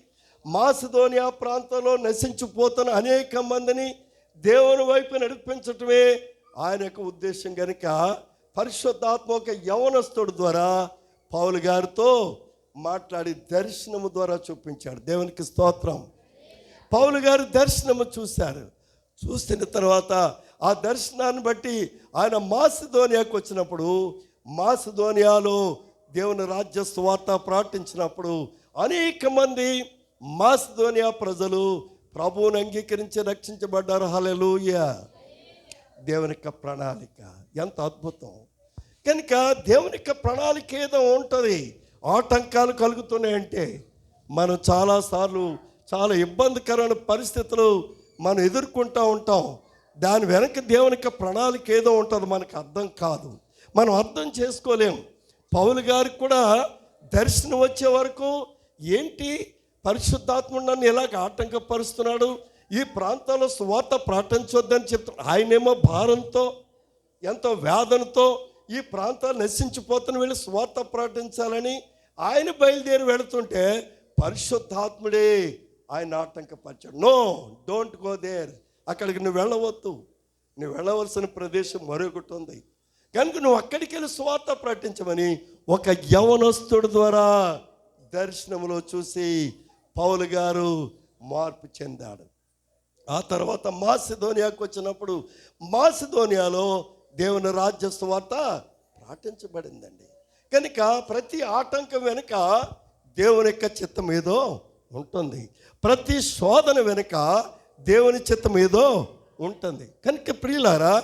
A: మాసిదోనియా ప్రాంతంలో నశించిపోతున్న అనేక మందిని దేవుని వైపు నడిపించటమే ఆయన యొక్క ఉద్దేశం. కనుక పరిశుద్ధాత్మ ఒక యవనస్తుడు ద్వారా పౌలు గారితో మాట్లాడి దర్శనము ద్వారా చూపించాడు. దేవునికి స్తోత్రం. పౌలు గారు దర్శనము చూశారు. చూసిన తర్వాత ఆ దర్శనాన్ని బట్టి ఆయన మాసిదోనియాకు వచ్చినప్పుడు, మాసిదోనియాలో దేవుని రాజ్య సువార్త ప్రకటించినప్పుడు అనేక మంది మాసిదోనియా ప్రజలు ప్రభువుని అంగీకరించి రక్షించబడ్డారు. హల్లెలూయా. దేవుని యొక్క ప్రణాళిక ఎంత అద్భుతం. కనుక దేవుని యొక్క ప్రణాళిక ఏదో ఉంటుంది. ఆటంకాలు కలుగుతున్నాయంటే మనం చాలాసార్లు చాలా ఇబ్బందికరమైన పరిస్థితులు మనం ఎదుర్కొంటూ ఉంటాం. దాని వెనక దేవుని యొక్క ప్రణాళిక ఏదో ఉంటుంది, మనకు అర్థం కాదు, మనం అర్థం చేసుకోలేం. పౌలు గారికి కూడా దర్శనం వచ్చే వరకు ఏంటి, పరిశుద్ధాత్ముడు నన్ను ఎలాగ ఆటంకపరుస్తున్నాడు, ఈ ప్రాంతాల్లో సువార్త ప్రకటించొద్దని చెప్తున్నాడు. ఆయనేమో భారంతో ఎంతో వేదనతో ఈ ప్రాంతాలు నశించిపోతున్న వీళ్ళు సువార్త ప్రకటించాలని ఆయన బయలుదేరి వెళుతుంటే పరిశుద్ధాత్ముడే ఆయన ఆటంకపరిచాడు. నో, డోంట్ గో దేర్, అక్కడికి నువ్వు వెళ్ళవద్దు, నువ్వు వెళ్ళవలసిన ప్రదేశం మరొకటి ఉంది, కనుక నువ్వు అక్కడికి వెళ్ళి సువార్త ప్రకటించమని ఒక యవనస్తుడి ద్వారా దర్శనంలో చూసి పౌలు గారు మార్పు చెందాడు. ఆ తర్వాత మాసిదోనియాకు వచ్చినప్పుడు మాసిదోనియాలో దేవుని రాజ్య సువార్త ప్రకటించబడిందండి. కనుక ప్రతి ఆటంకం వెనుక దేవుని యొక్క చిత్తం ఏదో ఉంటుంది. ప్రతి శోధన వెనుక దేవుని చిత్తం ఏదో ఉంటుంది. కనుక ప్రియులారా,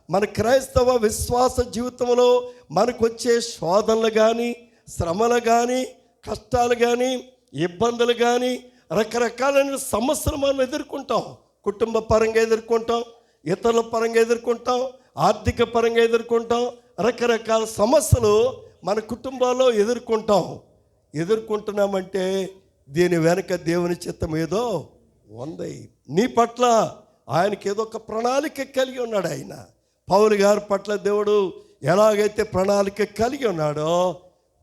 A: మన క్రైస్తవ విశ్వాస జీవితంలో మనకు వచ్చే శోధనలు కానీ, శ్రమలు కానీ, కష్టాలు కానీ, ఇబ్బందులు కానీ, రకరకాలైన సమస్యలు మనం ఎదుర్కొంటాం. కుటుంబ పరంగా ఎదుర్కొంటాం, ఇతరుల పరంగా ఎదుర్కొంటాం, ఆర్థిక పరంగా ఎదుర్కొంటాం. రకరకాల సమస్యలు మన కుటుంబాల్లో ఎదుర్కొంటున్నామంటే దీని వెనక దేవుని చిత్తం ఏదో ఉంది. నీ పట్ల ఆయనకి ఏదో ఒక ప్రణాళిక కలిగి ఉన్నాడు. ఆయన పౌలు గారి పట్ల దేవుడు ఎలాగైతే ప్రణాళిక కలిగి ఉన్నాడో,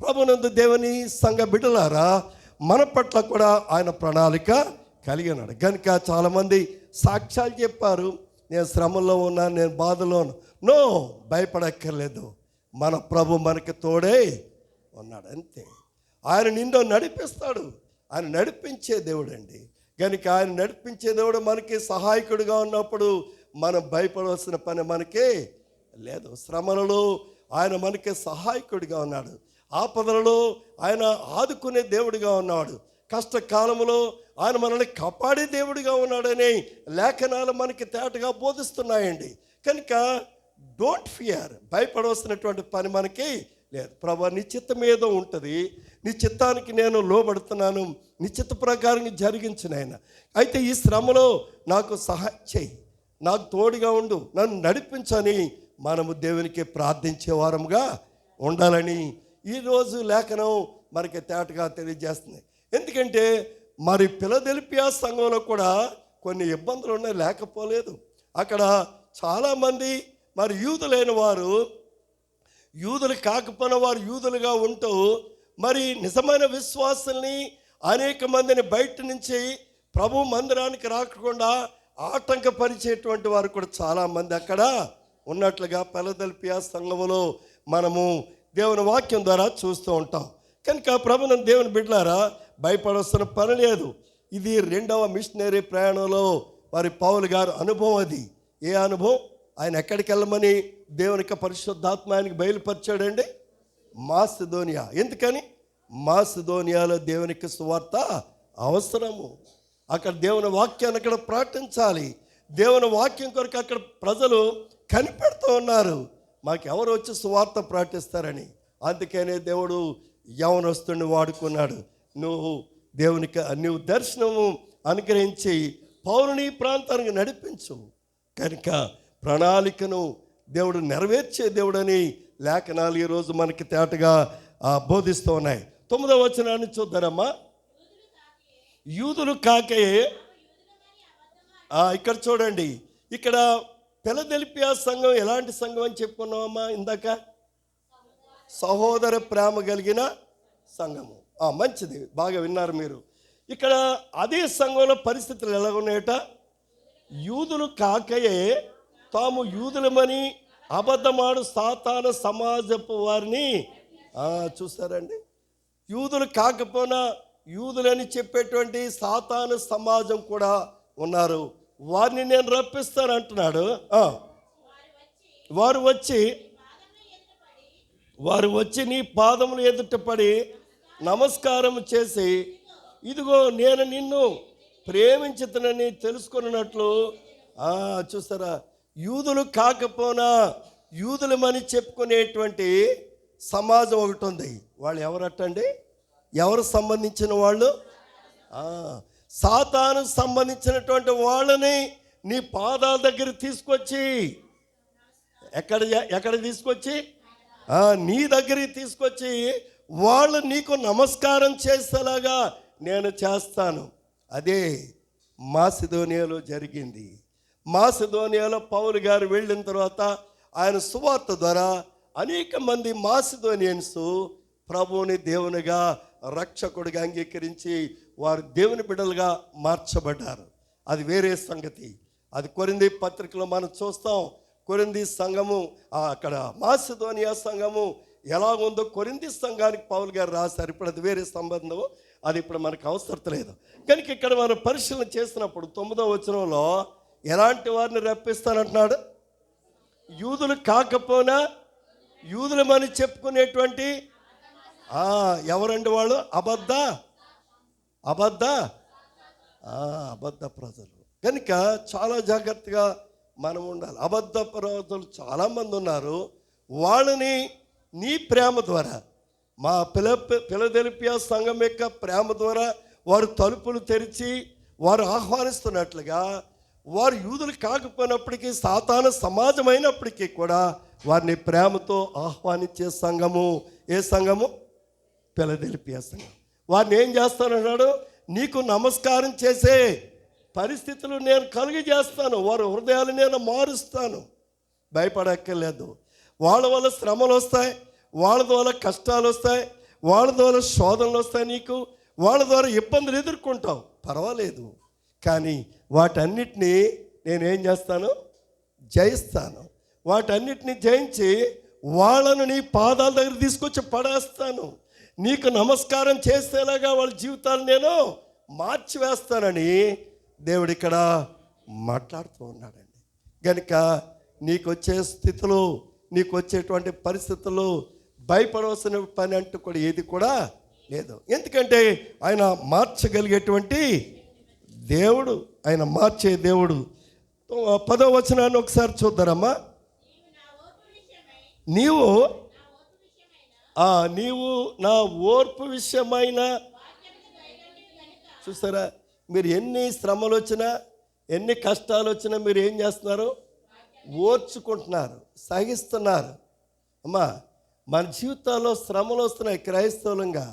A: ప్రభునందు దేవుని సంఘ బిడ్డలారా, మన పట్ల కూడా ఆయన ప్రణాళిక కలిగి ఉన్నాడు. కనుక చాలామంది సాక్ష్యాలు చెప్పారు, నేను శ్రమలో ఉన్నాను, నేను బాధలో ఉన్నాను. నో, భయపడక్కర్లేదు. మన ప్రభు మనకి తోడే ఉన్నాడు, అంతే. ఆయన నిన్ను నడిపిస్తాడు. ఆయన నడిపించే దేవుడు అండి. కనుక ఆయన నడిపించే దేవుడు మనకి సహాయకుడిగా ఉన్నప్పుడు మనం భయపడవలసిన పని మనకి లేదు. శ్రమలలో ఆయన మనకి సహాయకుడిగా ఉన్నాడు. ఆపదలలో ఆయన ఆదుకునే దేవుడిగా ఉన్నాడు. కష్టకాలంలో ఆయన మనల్ని కాపాడే దేవుడిగా ఉన్నాడని లేఖనాలు మనకి తేటగా బోధిస్తున్నాయండి. కనుక డోంట్ ఫియర్, భయపడవలసినటువంటి పని మనకి లేదు. ప్రభు, నీ చిత్తం ఏదో ఉంటుంది, నీ చిత్తానికి నేను లోబడుతున్నాను, నీ చిత్త ప్రకారం జరిగించిన అయితే ఈ శ్రమలో నాకు సహాయం చేయి, నాకు తోడుగా ఉండు, నన్ను నడిపించని మనము దేవునికి ప్రార్థించే వారముగా ఉండాలని ఈరోజు లేఖనం మనకి తేటగా తెలియజేస్తుంది. ఎందుకంటే మరి ఫిలదెల్ఫియా సంఘంలో కూడా కొన్ని ఇబ్బందులు ఉన్నాయి, లేకపోలేదు. అక్కడ చాలామంది మరి యూదులైన వారు, యూదులు కాకపోయిన వారు యూదులుగా ఉంటూ మరి నిజమైన విశ్వాసుల్ని అనేక మందిని బయట నుంచి ప్రభు మందిరానికి రాకుండా ఆటంకపరిచేటువంటి వారు కూడా చాలామంది అక్కడ ఉన్నట్లుగా ఫిలదెల్ఫియా సంఘములో మనము దేవుని వాక్యం ద్వారా చూస్తూ ఉంటాం. కనుక ప్రభును దేవుని బిడ్డలారా, భయపడవలసిన పని లేదు. ఇది 2వ మిషనరీ ప్రయాణంలో మరి పౌలు గారు అనుభవం. అది ఏ అనుభవం? ఆయన ఎక్కడికి వెళ్ళమని దేవునికి పరిశుద్ధాత్మ ఆయనకి బయలుపరిచాడండి? మాసిదోనియా. ఎందుకని? మాసిదోనియాలో దేవునికి సువార్త అవసరము. అక్కడ దేవుని వాక్యాన్ని అక్కడ ప్రకటించాలి. దేవుని వాక్యం కొరకు అక్కడ ప్రజలు కనిపెడుతూ ఉన్నారు, మాకు ఎవరు వచ్చి సువార్త ప్రకటిస్తారని. అందుకనే దేవుడు యవనస్తుని వాడుకున్నాడు. నువ్వు దర్శనము అనుగ్రహించి పౌరుని ప్రాంతానికి నడిపించు. కనుక ప్రణాళికను దేవుడు నెరవేర్చే దేవుడని లేఖనాలు ఈరోజు మనకి తేటగా బోధిస్తూ ఉన్నాయి. 9వ వచనాన్ని చూద్దారమ్మా. యూదులు కాకయే, ఇక్కడ చూడండి, ఇక్కడ ఫిలదెల్ఫియా సంఘం ఎలాంటి సంఘం అని చెప్పుకున్నామమ్మా ఇందాక? సహోదర ప్రేమ కలిగిన సంఘము. మంచిది, బాగా విన్నారు మీరు. ఇక్కడ అదే సంఘంలో పరిస్థితులు ఎలా ఉన్నాయట? యూదులు కాకయే తాము యూదులమని అబద్ధమాడు సాతాను సమాజపు వారిని చూస్తారండి. యూదులు కాకపోయినా యూదులని చెప్పేటువంటి సాతాను సమాజం కూడా ఉన్నారు. వారిని నేను రప్పిస్తాను అంటున్నాడు. వారు వచ్చి నీ పాదములు ఎదుట పడి నమస్కారం చేసి, ఇదిగో నేను నిన్ను ప్రేమించుతానని తెలుసుకున్నట్లు. చూస్తారా, యూదులు కాకపోయినా యూదులమని చెప్పుకునేటువంటి సమాజం ఒకటి ఉంది. వాళ్ళు ఎవరట్టండి? ఎవరు సంబంధించిన వాళ్ళు? సాతాను సంబంధించినటువంటి వాళ్ళని నీ పాదాల దగ్గర తీసుకొచ్చి, ఎక్కడ తీసుకొచ్చి? నీ దగ్గరికి తీసుకొచ్చి వాళ్ళు నీకు నమస్కారం చేసేలాగా నేను చేస్తాను. అదే మాసిదోనియాలో జరిగింది. మాసిదోనియాలో పౌలు గారు వెళ్ళిన తర్వాత ఆయన సువార్త ద్వారా అనేక మంది మాసిదోనియన్స్ ప్రభువుని దేవునిగా రక్షకుడిగా అంగీకరించి వారు దేవుని బిడ్డలుగా మార్చబడ్డారు. అది వేరే సంగతి. అది కొరింథీ పత్రికలో మనం చూస్తాం. కొరింథీ సంఘము, అక్కడ మాసిదోనియా సంఘము ఎలాగుందో కొరింథీ సంఘానికి పౌలు గారు రాశారు. ఇప్పుడు అది వేరే సంబంధం, అది ఇప్పుడు మనకు అవసరం లేదు. కనుక ఇక్కడ మనం పరిశీలన చేసినప్పుడు 9వ వచనంలో ఎలాంటి వారిని రప్పిస్తానంటున్నాడు? యూదులు కాకపోయినా యూదులమని చెప్పుకునేటువంటి ఎవరండి వాళ్ళు? అబద్ధ అబద్ధ ప్రజలు. కనుక చాలా జాగ్రత్తగా మనం ఉండాలి. అబద్ధ ప్రజలు చాలామంది ఉన్నారు. వాళ్ళని నీ ప్రేమ ద్వారా, మా ఫిలదెల్ఫియా సంఘం యొక్క ప్రేమ ద్వారా వారు తలుపులు తెరిచి వారు ఆహ్వానిస్తున్నట్లుగా, వారు యూదులు కాకపోయినప్పటికీ సాతాను సమాజం అయినప్పటికీ కూడా వారిని ప్రేమతో ఆహ్వానించే సంఘము ఏ సంఘము? ఫిలదెల్ఫియా సంఘం. వారిని ఏం చేస్తానన్నాడు? నీకు నమస్కారం చేసే పరిస్థితులు నేను చేస్తాను, వారి హృదయాలు నేను మారుస్తాను. భయపడక్కర్లేదు. వాళ్ళ వల్ల శ్రమలు వస్తాయి, వాళ్ళ ద్వారా కష్టాలు వస్తాయి, వాళ్ళ ద్వారా శోధనలు వస్తాయి, నీకు వాళ్ళ ద్వారా ఇబ్బందులు ఎదుర్కొంటావు, పర్వాలేదు. కానీ వాటన్నిటినీ నేనేం చేస్తాను? జయిస్తాను. వాటన్నిటిని జయించి వాళ్ళను నీ పాదాల దగ్గర తీసుకొచ్చి పడేస్తాను. నీకు నమస్కారం చేసేలాగా వాళ్ళ జీవితాలు నేను మార్చివేస్తానని దేవుడు ఇక్కడ మాట్లాడుతూ ఉన్నాడండి. కనుక నీకు వచ్చే స్థితిలో, నీకు వచ్చేటువంటి పరిస్థితుల్లో భయపడవలసిన పని అంటూ కూడా ఏది కూడా లేదు. ఎందుకంటే ఆయన మార్చగలిగేటువంటి దేవుడు, ఆయన మార్చే దేవుడు. 10వ వచనాన్ని ఒకసారి చూద్దారమ్మా. నీవు నా ఓర్పు విషయమైన, చూసారా, మీరు ఎన్ని శ్రమలు వచ్చినా, ఎన్ని కష్టాలు వచ్చినా మీరు ఏం చేస్తున్నారు? ఓర్చుకుంటున్నారు, సహిస్తున్నారు. అమ్మా, మన జీవితాల్లో శ్రమలు వస్తున్నాయి. క్రైస్తవులంగా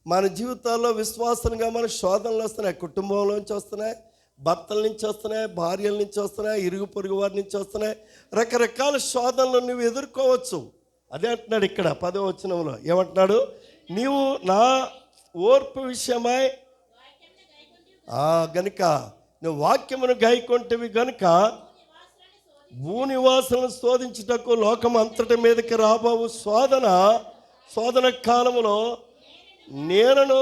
A: మన జీవితాల్లో విశ్వాసంగా మన శోధనలు వస్తున్నాయి. కుటుంబంలోంచి వస్తున్నాయి, భర్తల నుంచి వస్తున్నాయి, భార్యల నుంచి వస్తున్నాయి, ఇరుగు పొరుగు వారి నుంచి వస్తున్నాయి. రకరకాల శోధనలు నువ్వు ఎదుర్కోవచ్చు. అదే అంటున్నాడు ఇక్కడ 10వ వచనంలో. ఏమంటున్నాడు? నీవు నా ఓర్పు విషయమై గనుక నువ్వు వాక్యమును గైకొంటివి గనుక భూనివాసులను శోధించుటకు లోకం అంతటి మీదకి రాబోవు శోధన కాలములో నేను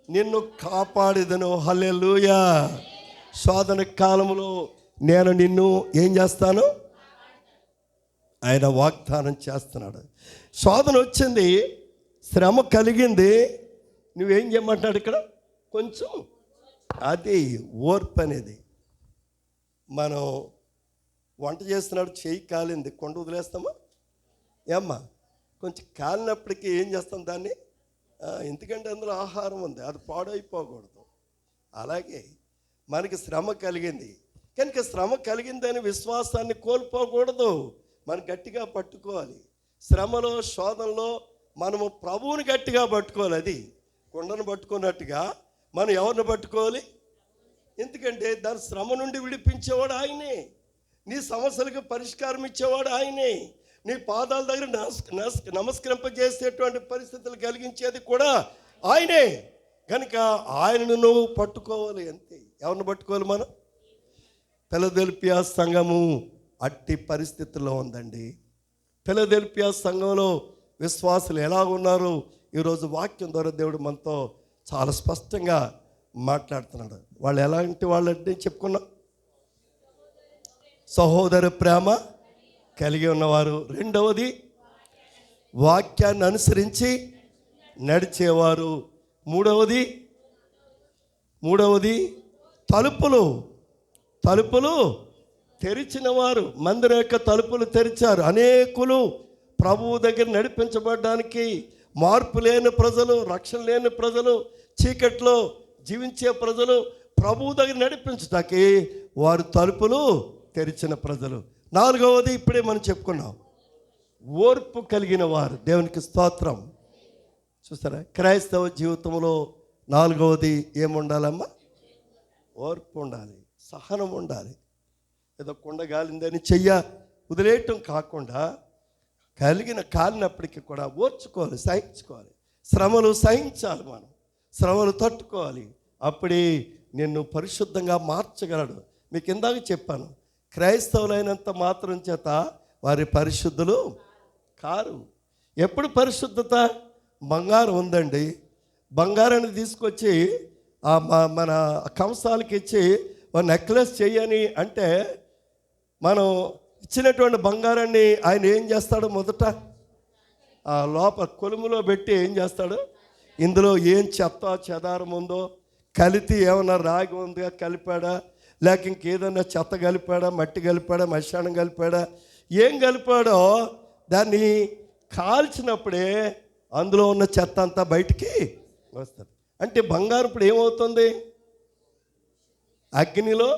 A: నిన్ను కాపాడిదను. హల్లెలూయా. శోధన కాలములో నేను నిన్ను ఏం చేస్తాను? ఆయన వాగ్దానం చేస్తున్నాడు. శోధన వచ్చింది, శ్రమ కలిగింది, నువ్వేం చేయమంటాడు ఇక్కడ? కొంచెం అది ఓర్పు అనేది. మనం వంట చేస్తున్నాడు, చేయి కాలింది, కొండ వదిలేస్తామా? ఏమ్మా, కొంచెం కాలినప్పటికీ ఏం చేస్తాం దాన్ని? ఎందుకంటే అందులో ఆహారం ఉంది, అది పాడైపోకూడదు. అలాగే మనకి శ్రమ కలిగింది కనుక శ్రమ కలిగిందని విశ్వాసాన్ని కోల్పోకూడదు. మనం గట్టిగా పట్టుకోవాలి. శ్రమలో, శోధనలో మనము ప్రభువుని గట్టిగా పట్టుకోవాలి. అది కొండను పట్టుకున్నట్టుగా మనం ఎవరిని పట్టుకోవాలి? ఎందుకంటే దాని శ్రమ నుండి విడిపించేవాడు ఆయనే. నీ సమస్యలకు పరిష్కారం ఇచ్చేవాడు ఆయనే. నీ పాదాల దగ్గర నమస్కరింపజేసేటువంటి పరిస్థితులు కలిగించేది కూడా ఆయనే. కనుక ఆయనను నువ్వు పట్టుకోవాలి. అంతే. ఎవరిని పట్టుకోవాలి? మనం ఫిలదెల్ఫియా సంఘము అట్టి పరిస్థితుల్లో ఉందండి. ఫిలదెల్ఫియా సంఘంలో విశ్వాసులు ఎలా ఉన్నారు? ఈరోజు వాక్యం ద్వారా దేవుడు మనతో చాలా స్పష్టంగా మాట్లాడుతున్నాడు. వాళ్ళు ఎలాంటి వాళ్ళంటే చెప్పుకున్నాం. సహోదర ప్రేమ కలిగి ఉన్నవారు. రెండవది వాక్యాన్ని అనుసరించి నడిచేవారు. మూడవది తలుపులు తెరిచిన వారు. మందిరం యొక్క తలుపులు తెరిచారు. అనేకులు ప్రభువు దగ్గర నడిపించబడడానికి, మార్పు లేని ప్రజలు, రక్షణ లేని ప్రజలు, చీకట్లో జీవించే ప్రజలు ప్రభువు దగ్గర నడిపించడానికి వారు తలుపులు తెరిచిన ప్రజలు. నాలుగవది ఇప్పుడే మనం చెప్పుకున్నాం, ఓర్పు కలిగిన వారు. దేవునికి స్తోత్రం. చూస్తారా, క్రైస్తవ జీవితంలో నాలుగవది ఏముండాలమ్మా? ఓర్పు ఉండాలి, సహనం ఉండాలి. ఏదో కొండ గాలిందని వదిలేయటం కాకుండా కాలినప్పటికీ కూడా ఓర్చుకోవాలి, సహించుకోవాలి. శ్రమలు సహించాలి, మనం శ్రమలు తట్టుకోవాలి. అప్పుడే నిన్ను పరిశుద్ధంగా మార్చగలడు. మీకు ఇందాక చెప్పాను, క్రైస్తవులైనంత మాత్రం చేత వారి పరిశుద్ధులు కారు. ఎప్పుడు పరిశుద్ధత? బంగారం ఉందండి, బంగారాన్ని తీసుకొచ్చి మన కంసాలకి ఇచ్చి నెక్లెస్ చేయని అంటే, మనం ఇచ్చినటువంటి బంగారాన్ని ఆయన ఏం చేస్తాడు? మొదట ఆ లోపల కొలుములో పెట్టి ఏం చేస్తాడు, ఇందులో ఏం చెత్త చెదారం ఉందో, కలితి ఏమన్నా రాగి ఉందిగా కలిపాడా, లేక ఇంకేదన్నా చెత్త కలిపాడా, మట్టి కలిపాడా, మశానం కలిపాడా, ఏం కలిపాడో దాన్ని కాల్చినప్పుడే అందులో ఉన్న చెత్త అంతా బయటికి వస్తుంది. అంటే బంగారం ఇప్పుడు ఏమవుతుంది, అగ్నిలో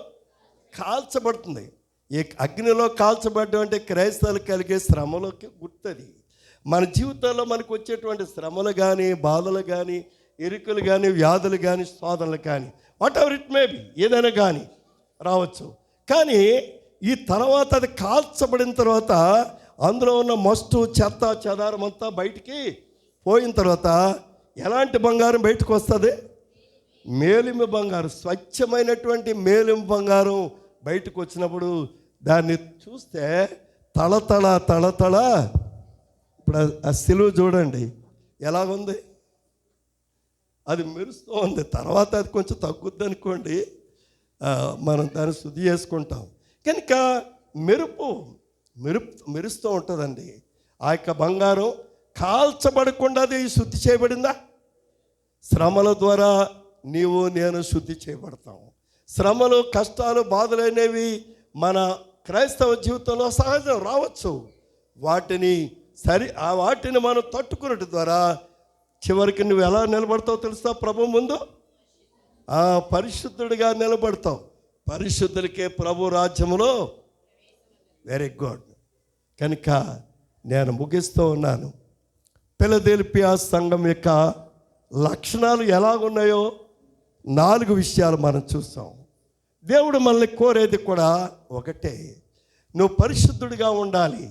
A: కాల్చబడుతుంది. ఈ అగ్నిలో కాల్చబడడం అంటే క్రైస్తవులు కలిగే శ్రమలోకి గుర్తుంది. మన జీవితాల్లో మనకు వచ్చేటువంటి శ్రమలు కానీ, బాధలు కానీ, ఇరుకులు కానీ, వ్యాధులు కానీ, శోధనలు కానీ, what ever it may be, ఏదైనా కానీ రావచ్చు. కానీ ఈ తర్వాత అది కాల్చబడిన తర్వాత అందులో ఉన్న మస్టు చెత్త చెదారం అంతా బయటికి పోయిన తర్వాత ఎలాంటి బంగారం బయటకు వస్తుంది, మేలిమి బంగారం, స్వచ్ఛమైనటువంటి మేలిమి బంగారం బయటకు వచ్చినప్పుడు దాన్ని చూస్తే తళతళ తళతళ. ఇప్పుడు ఆ సిలువ చూడండి ఎలాగుంది, అది మెరుస్తూ ఉంది. తర్వాత అది కొంచెం తగ్గుద్ది అనుకోండి, మనం దాన్ని శుద్ధి చేసుకుంటాం. కనుక మెరుస్తూ ఉంటుందండి. ఆ యొక్క బంగారం కాల్చబడకుండా అది శుద్ధి చేయబడిందా? శ్రమల ద్వారా నీవు నేను శుద్ధి చేయబడతాం. శ్రమలు, కష్టాలు, బాధలు అనేవి మన క్రైస్తవ జీవితంలో సహజం రావచ్చు. వాటిని మనం తట్టుకున్నట్టు ద్వారా చివరికి నువ్వు ఎలా నిలబడతావు తెలుసా? ప్రభు ముందు పరిశుద్ధుడిగా నిలబడతావు. పరిశుద్ధులకే ప్రభు రాజ్యములో. Very good. కనుక నేను ముగిస్తూ ఉన్నాను. ఫిలదెల్ఫియా సంఘం యొక్క లక్షణాలు ఎలాగున్నాయో 4 విషయాలు మనం చూస్తాం. దేవుడు మనల్ని కోరేది కూడా ఒకటే, నువ్వు పరిశుద్ధుడిగా ఉండాలి.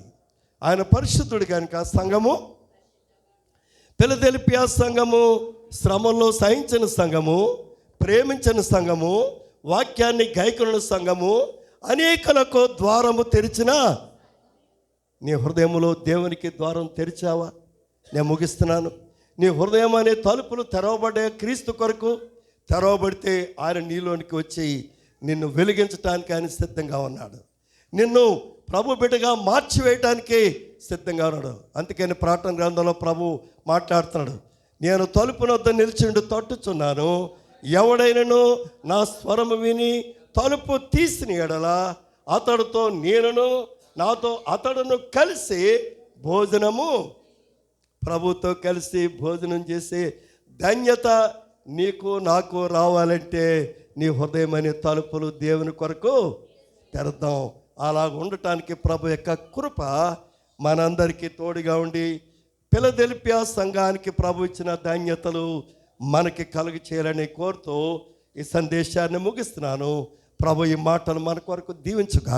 A: ఆయన పరిశుద్ధుడు కనుక సంఘము, ఫిలదెల్ఫియా సంఘము శ్రమల్లో సహించిన సంఘము, ప్రేమించిన సంఘము, వాక్యాన్ని గైకొన్న సంఘము, అనేకులకు ద్వారము తెరిచిన. నీ హృదయంలో దేవునికి ద్వారం తెరిచావా? నేను ముగిస్తున్నాను. నీ హృదయం అనే తలుపులు తెరవబడ్డాయి క్రీస్తు కొరకు. తెరవబడితే ఆయన నీలోనికి వచ్చి నిన్ను వెలిగించడానికి ఆయన సిద్ధంగా ఉన్నాడు. నిన్ను ప్రభు బిడ్డగా మార్చివేయటానికి సిద్ధంగా ఉన్నాడు. అందుకని ప్రార్థన గ్రంథంలో ప్రభు మాట్లాడుతున్నాడు, నేను తలుపు వద్ద నిలిచిండు తట్టుచున్నాను, ఎవడైనను నా స్వరము విని తలుపు తీసిన ఎడల అతడితో నేనును, నాతో అతడును కలిసి భోజనము, ప్రభుతో కలిసి భోజనం చేసే ధన్యత నీకు నాకు రావాలంటే నీ హృదయం అనే తలుపులు దేవుని కొరకు తెరద్దాం. అలా ఉండటానికి ప్రభు యొక్క కృప మనందరికీ తోడుగా ఉండి ఫిలదెల్ఫియా సంఘానికి ప్రభు ఇచ్చిన ధన్యతలు మనకి కలుగ చేయాలని కోరుతూ ఈ సందేశాన్ని ముగిస్తున్నాను. ప్రభు ఈ మాటలు మన కొరకు దీవించుగా.